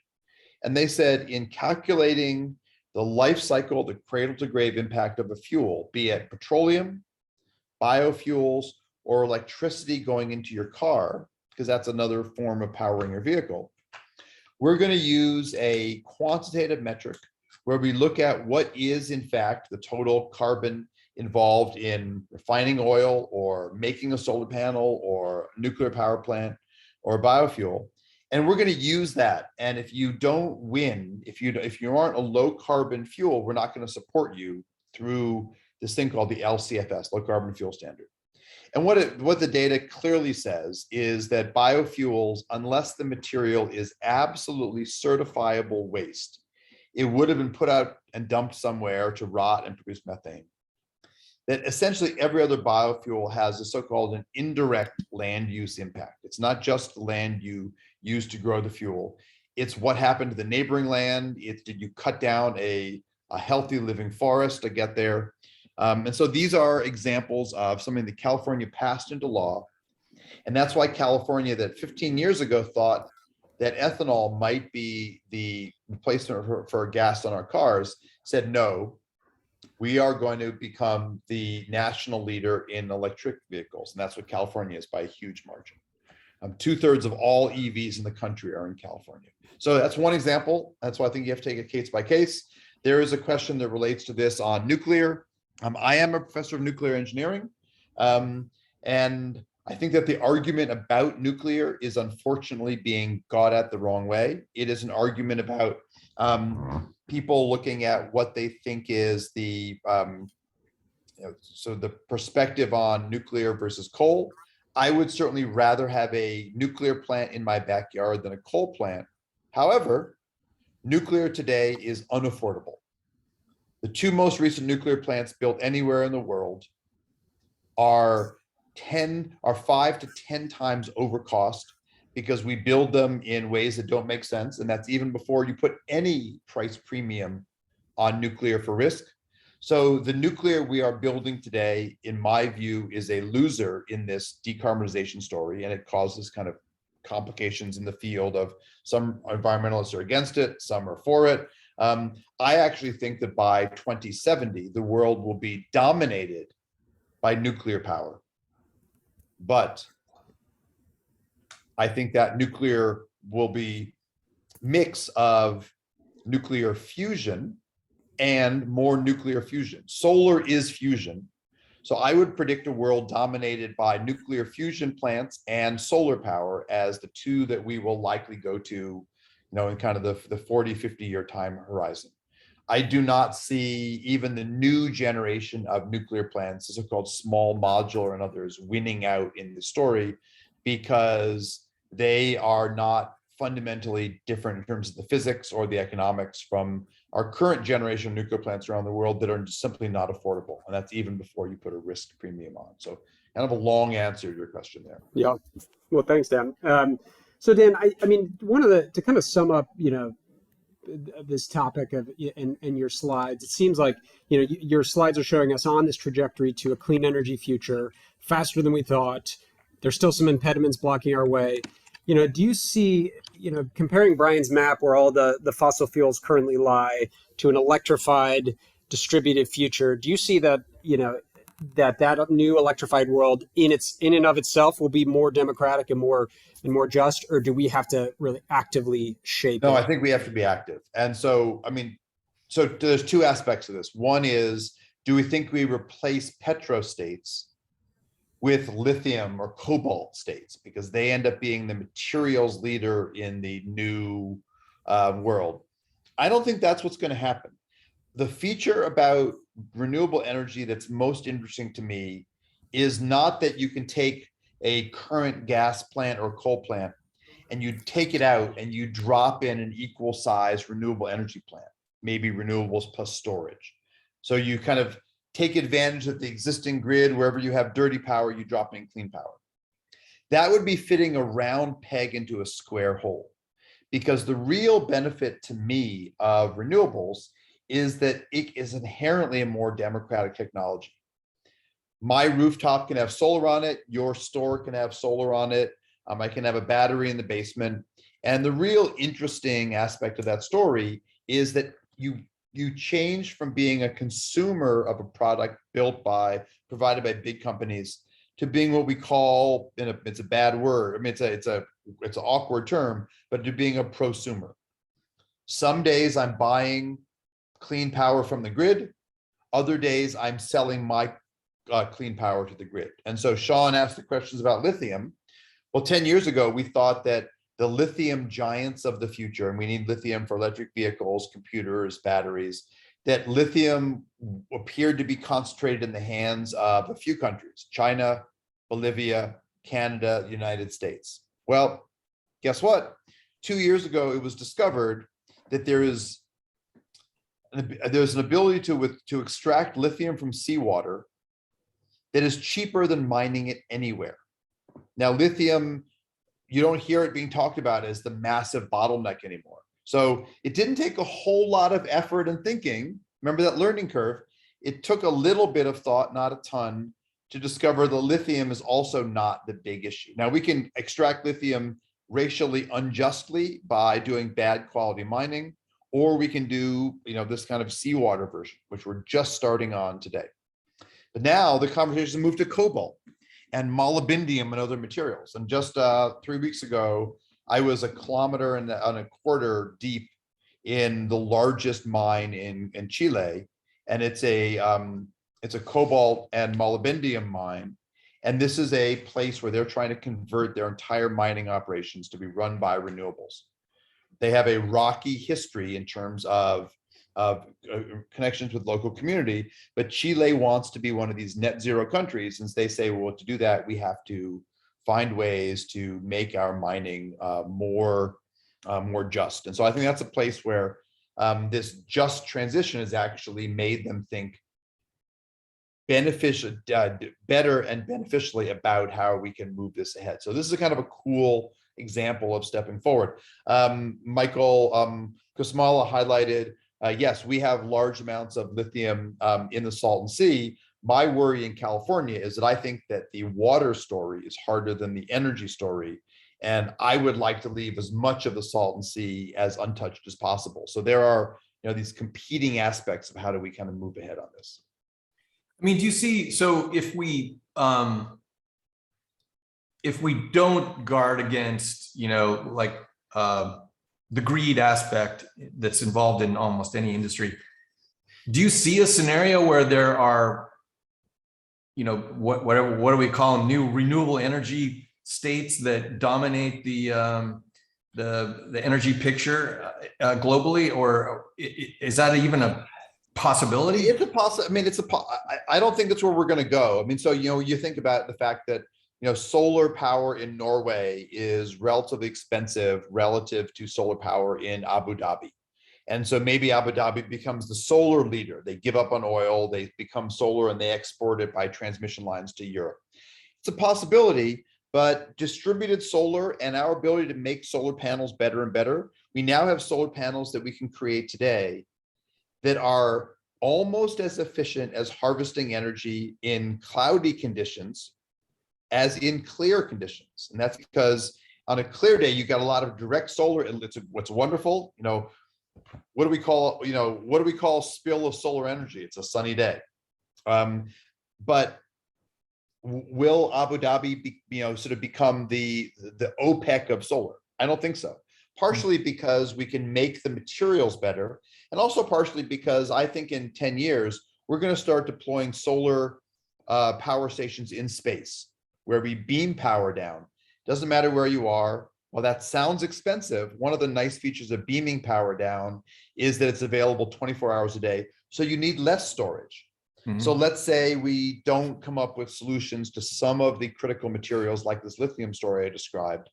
And they said, in calculating the life cycle, the cradle to grave impact of a fuel, be it petroleum, biofuels, or electricity going into your car, because that's another form of powering your vehicle, we're going to use a quantitative metric where we look at what is in fact the total carbon involved in refining oil or making a solar panel or a nuclear power plant or a biofuel. And we're going to use that. And if you don't win, if you aren't a low carbon fuel, we're not going to support you through this thing called the LCFS, low carbon fuel standard. And what the data clearly says is that biofuels, unless the material is absolutely certifiable waste, it would have been put out and dumped somewhere to rot and produce methane. That essentially every other biofuel has a so-called an indirect land use impact. It's not just the land you use to grow the fuel. It's what happened to the neighboring land. Did you cut down a healthy living forest to get there? And so these are examples of something that California passed into law. And that's why California, that 15 years ago, thought that ethanol might be the replacement for gas on our cars, said, no, we are going to become the national leader in electric vehicles. And that's what California is by a huge margin. 2/3 of all EVs in the country are in California. So that's one example. That's why I think you have to take it case by case. There is a question that relates to this on nuclear. I am a professor of nuclear engineering. And I think that the argument about nuclear is unfortunately being got at the wrong way. It is an argument about people looking at what they think is the so the perspective on nuclear versus coal. I would certainly rather have a nuclear plant in my backyard than a coal plant. However, nuclear today is unaffordable. The two most recent nuclear plants built anywhere in the world are 5 to 10 times over cost because we build them in ways that don't make sense. And that's even before you put any price premium on nuclear for risk. So the nuclear we are building today, in my view, is a loser in this decarbonization story. And it causes kind of complications in the field of some environmentalists are against it, some are for it. I actually think that by 2070, the world will be dominated by nuclear power. But I think that nuclear will be mix of nuclear fusion and more nuclear fusion. Solar is fusion. So I would predict a world dominated by nuclear fusion plants and solar power as the two that we will likely go to, in kind of the 40, 50-year time horizon. I do not see even the new generation of nuclear plants, the so-called small modular and others, winning out in the story because they are not fundamentally different in terms of the physics or the economics from our current generation of nuclear plants around the world that are simply not affordable. And that's even before you put a risk premium on. So kind of a long answer to your question there. Yeah. Well, thanks, Dan. So Dan, I mean, to kind of sum up, this topic of in your slides, it seems like your slides are showing us on this trajectory to a clean energy future faster than we thought. There's still some impediments blocking our way. Do you see, comparing Brian's map where all the fossil fuels currently lie to an electrified distributed future, do you see that that new electrified world in and of itself will be more democratic and more just, or do we have to really actively shape it? No, I think we have to be active. And so, so there's two aspects of this. One is, do we think we replace petrostates with lithium or cobalt states because they end up being the materials leader in the new world? I don't think that's what's going to happen. The feature about renewable energy that's most interesting to me is not that you can take a current gas plant or coal plant and you take it out and you drop in an equal size renewable energy plant, maybe renewables plus storage. So you kind of take advantage of the existing grid. Wherever you have dirty power, you drop in clean power. That would be fitting a round peg into a square hole, because the real benefit to me of renewables is that it is inherently a more democratic technology. My rooftop can have solar on it. Your store can have solar on it. I can have a battery in the basement. And the real interesting aspect of that story is that you change from being a consumer of a product provided by big companies to being what we call, it's a bad word. It's an awkward term, but to being a prosumer. Some days I'm buying clean power from the grid. Other days I'm selling my clean power to the grid. And so Sean asked the questions about lithium. Well, 10 years ago, we thought that the lithium giants of the future, and we need lithium for electric vehicles, computers, batteries, that lithium appeared to be concentrated in the hands of a few countries: China, Bolivia, Canada, the United States. Well, guess what? 2 years ago, it was discovered that there's an ability to extract lithium from seawater that is cheaper than mining it anywhere. Now, lithium, you don't hear it being talked about as the massive bottleneck anymore. So it didn't take a whole lot of effort and thinking. Remember that learning curve? It took a little bit of thought, not a ton, to discover the lithium is also not the big issue. Now, we can extract lithium racially unjustly by doing bad quality mining, or we can do this kind of seawater version, which we're just starting on today. But now the conversation moved to cobalt. and molybdenum and other materials. And just 3 weeks ago, I was 1.25 kilometers deep in the largest mine in Chile, and it's a cobalt and molybdenum mine. And this is a place where they're trying to convert their entire mining operations to be run by renewables. They have a rocky history in terms of connections with local community, but Chile wants to be one of these net zero countries, and they say, well, to do that, we have to find ways to make our mining more just. And so I think that's a place where this just transition has actually made them think better and beneficially about how we can move this ahead. So this is a kind of a cool example of stepping forward. Michael Kosmala highlighted, yes, we have large amounts of lithium in the Salton Sea. My worry in California is that I think that the water story is harder than the energy story. And I would like to leave as much of the Salton Sea as untouched as possible. So there are, these competing aspects of how do we kind of move ahead on this. I mean, do you see, so if we don't guard against, the greed aspect that's involved in almost any industry, do you see a scenario where there are, what do we call them, new renewable energy states that dominate the energy picture globally, or is that even a possibility? It's a possibility. I mean, I don't think that's where we're going to go. I mean, so, you think about the fact that, solar power in Norway is relatively expensive relative to solar power in Abu Dhabi. And so maybe Abu Dhabi becomes the solar leader. They give up on oil, they become solar, and they export it by transmission lines to Europe. It's a possibility, but distributed solar and our ability to make solar panels better and better, we now have solar panels that we can create today that are almost as efficient as harvesting energy in cloudy conditions as in clear conditions. And that's because on a clear day, you've got a lot of direct solar. And what's wonderful, what do we call spill of solar energy? It's a sunny day. But will Abu Dhabi sort of become the OPEC of solar? I don't think so. Partially because we can make the materials better, and also partially because I think in 10 years, we're going to start deploying solar power stations in space, where we beam power down. Doesn't matter where you are. While that sounds expensive, one of the nice features of beaming power down is that it's available 24 hours a day. So you need less storage. Mm-hmm. So let's say we don't come up with solutions to some of the critical materials like this lithium story I described.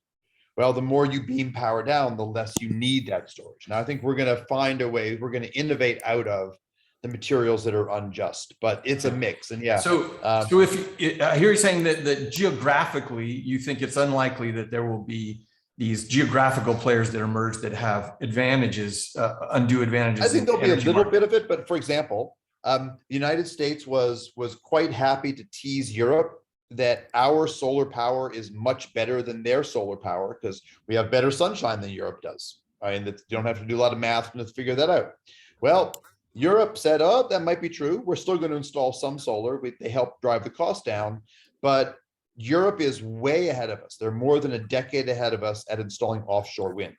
Well, the more you beam power down, the less you need that storage. Now, I think we're going to find a way, we're going to innovate out of the materials that are unjust, but it's a mix. And yeah. So if I hear you saying that geographically, you think it's unlikely that there will be these geographical players that emerge that have advantages, undue advantages. I think there'll be a little bit of it, but for example, the United States was quite happy to tease Europe that our solar power is much better than their solar power because we have better sunshine than Europe does. And you don't have to do a lot of math to figure that out. Well, Europe said, oh, that might be true. We're still going to install some solar. They help drive the cost down, but Europe is way ahead of us. They're more than a decade ahead of us at installing offshore wind.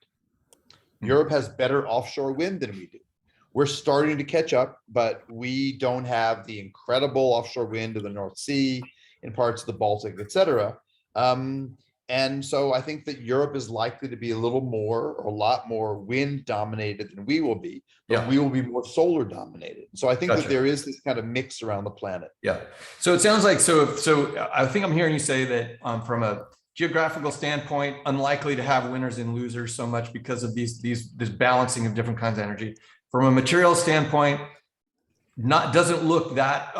Europe has better offshore wind than we do. We're starting to catch up, but we don't have the incredible offshore wind of the North Sea, in parts of the Baltic, et cetera. And so I think that Europe is likely to be a lot more wind dominated than we will be, but we will be more solar dominated. So I think that there is this kind of mix around the planet. Yeah. So it sounds like, so I think I'm hearing you say that from a geographical standpoint, unlikely to have winners and losers so much because of this balancing of different kinds of energy. From a material standpoint, doesn't look that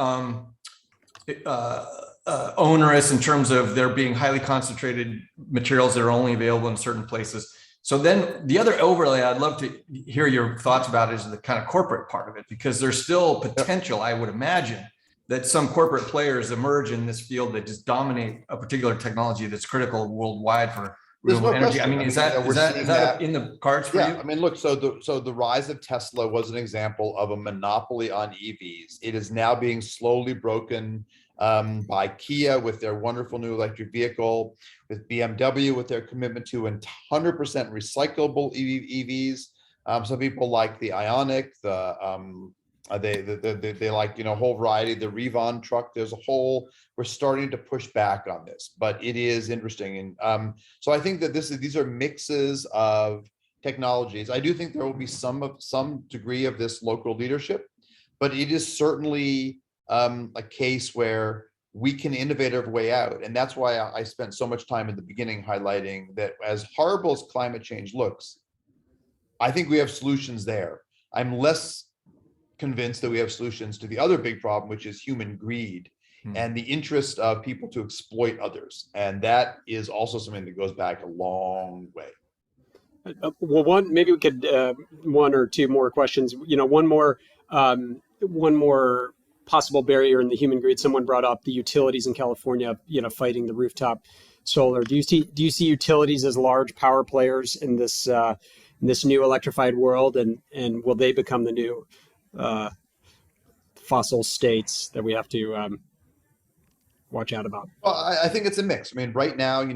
onerous in terms of there being highly concentrated materials that are only available in certain places. So then the other overlay I'd love to hear your thoughts about is the kind of corporate part of it, because there's still potential, I would imagine, that some corporate players emerge in this field that just dominate a particular technology that's critical worldwide for renewable energy. Question. I mean, is that in the cards for you? I mean, look, so the rise of Tesla was an example of a monopoly on EVs. It is now being slowly broken by Kia with their wonderful new electric vehicle, with BMW with their commitment to 100% recyclable EVs. Some people like the Ioniq, they like, a whole variety, the Revon truck. There's a whole, we're starting to push back on this, but it is interesting. And so I think that these are mixes of technologies. I do think there will be some degree of this local leadership, but it is certainly a case where we can innovate our way out. And that's why I spent so much time at the beginning highlighting that as horrible as climate change looks, I think we have solutions there. I'm less convinced that we have solutions to the other big problem, which is human greed and the interest of people to exploit others. And that is also something that goes back a long way. Well, maybe we could one or two more questions. One more possible barrier in the human greed. Someone brought up the utilities in California, fighting the rooftop solar. Do you see utilities as large power players in this new electrified world, and will they become the new fossil states that we have to watch out about? Well, I think it's a mix. I mean, right now,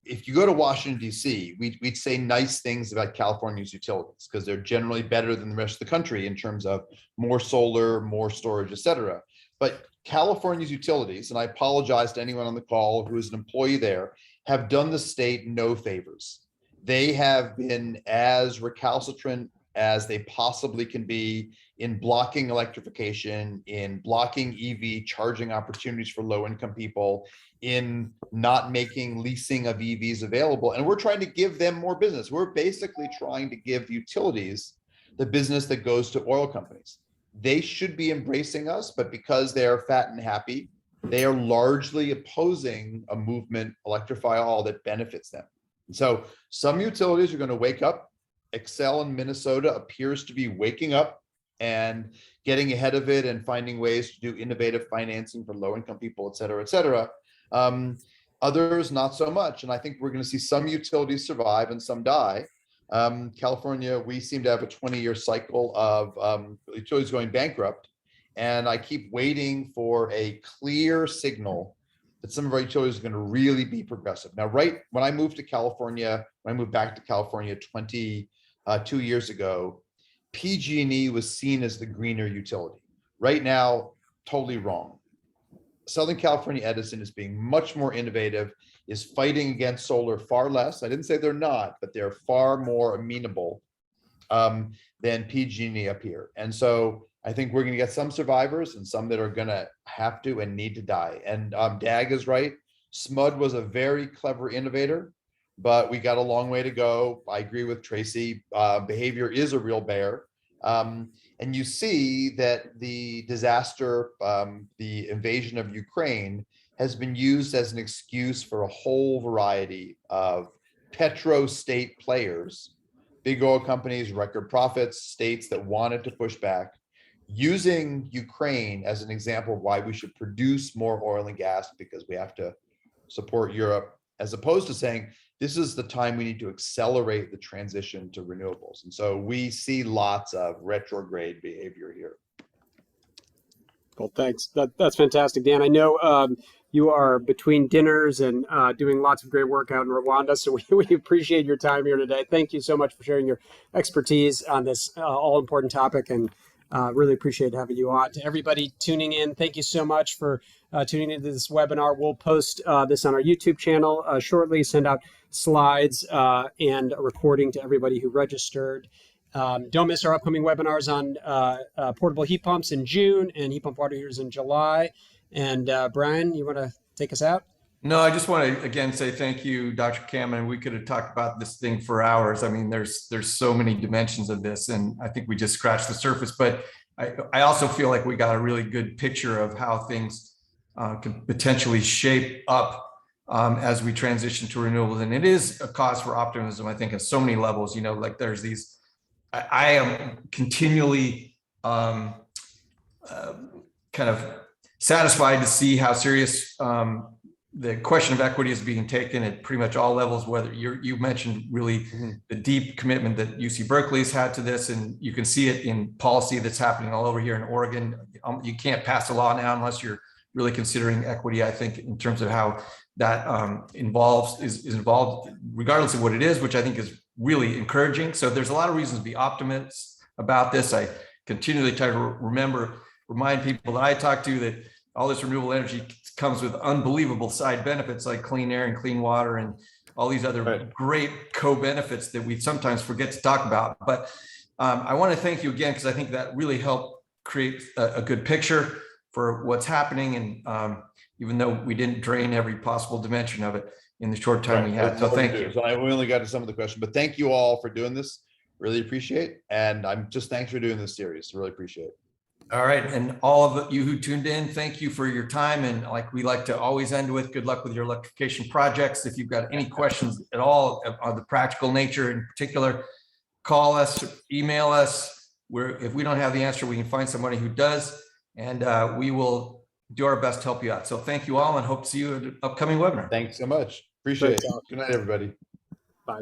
if you go to Washington, D.C., we'd say nice things about California's utilities because they're generally better than the rest of the country in terms of more solar, more storage, et cetera. But California's utilities, and I apologize to anyone on the call who is an employee there, have done the state no favors. They have been as recalcitrant as they possibly can be in blocking electrification, in blocking EV charging opportunities for low-income people, in not making leasing of EVs available. And we're trying to give them more business. We're basically trying to give utilities the business that goes to oil companies. They should be embracing us, but because they are fat and happy, they are largely opposing a movement, Electrify All, that benefits them. And so some utilities are going to wake up. Xcel in Minnesota appears to be waking up and getting ahead of it and finding ways to do innovative financing for low-income people, et cetera, et cetera. Others, not so much. And I think we're going to see some utilities survive and some die. California, we seem to have a 20-year cycle of utilities going bankrupt. And I keep waiting for a clear signal that some of our utilities are going to really be progressive. Now, right when I moved to California, when I moved back to California 22 years ago, PG&E was seen as the greener utility. Right now, totally wrong. Southern California Edison is being much more innovative, is fighting against solar far less. I didn't say they're not, but they're far more amenable than PG&E up here. And so I think we're going to get some survivors and some that are going to have to and need to die. And Dag is right. SMUD was a very clever innovator, but we got a long way to go. I agree with Tracy. Behavior is a real bear. And you see that the disaster, the invasion of Ukraine, has been used as an excuse for a whole variety of petrostate players, big oil companies, record profits, states that wanted to push back, using Ukraine as an example of why we should produce more oil and gas because we have to support Europe, as opposed to saying, this is the time we need to accelerate the transition to renewables. And so we see lots of retrograde behavior here. Well, thanks. That's fantastic, Dan. I know you are between dinners and doing lots of great work out in Rwanda, so we appreciate your time here today. Thank you so much for sharing your expertise on this all-important topic, and really appreciate having you on. To everybody tuning in, thank you so much for tuning into this webinar. We'll post this on our YouTube channel shortly, send out slides and a recording to everybody who registered. Don't miss our upcoming webinars on portable heat pumps in June and heat pump water heaters in July. And Brian, you want to take us out? No, I just want to again say thank you, Dr. Kammen. We could have talked about this thing for hours. I mean, there's so many dimensions of this, and I think we just scratched the surface. But I also feel like we got a really good picture of how things could potentially shape up as we transition to renewables. And it is a cause for optimism, I think, at so many levels. Like there's these. I am continually kind of satisfied to see how serious the question of equity is being taken at pretty much all levels. Whether you mentioned really the deep commitment that UC Berkeley has had to this, and you can see it in policy that's happening all over here in Oregon. You can't pass a law now unless you're really considering equity, I think, in terms of how that is involved, regardless of what it is, which I think is really encouraging. So there's a lot of reasons to be optimists about this. I continually try to remind people that I talk to that all this renewable energy comes with unbelievable side benefits like clean air and clean water and all these other great co-benefits that we sometimes forget to talk about. But I want to thank you again, because I think that really helped create a good picture for what's happening. And even though we didn't drain every possible dimension of it in the short time we had. So thank you. So we only got to some of the questions, but thank you all for doing this. Really appreciate. And thanks for doing this series. Really appreciate it. All right. And all of you who tuned in, thank you for your time. And like we like to always end with, good luck with your electrification projects. If you've got any questions at all of the practical nature in particular, call us, email us. If we don't have the answer, we can find somebody who does, and we will do our best to help you out. So thank you all, and hope to see you at an upcoming webinar. Thanks so much. Appreciate it. Good night, everybody. Bye.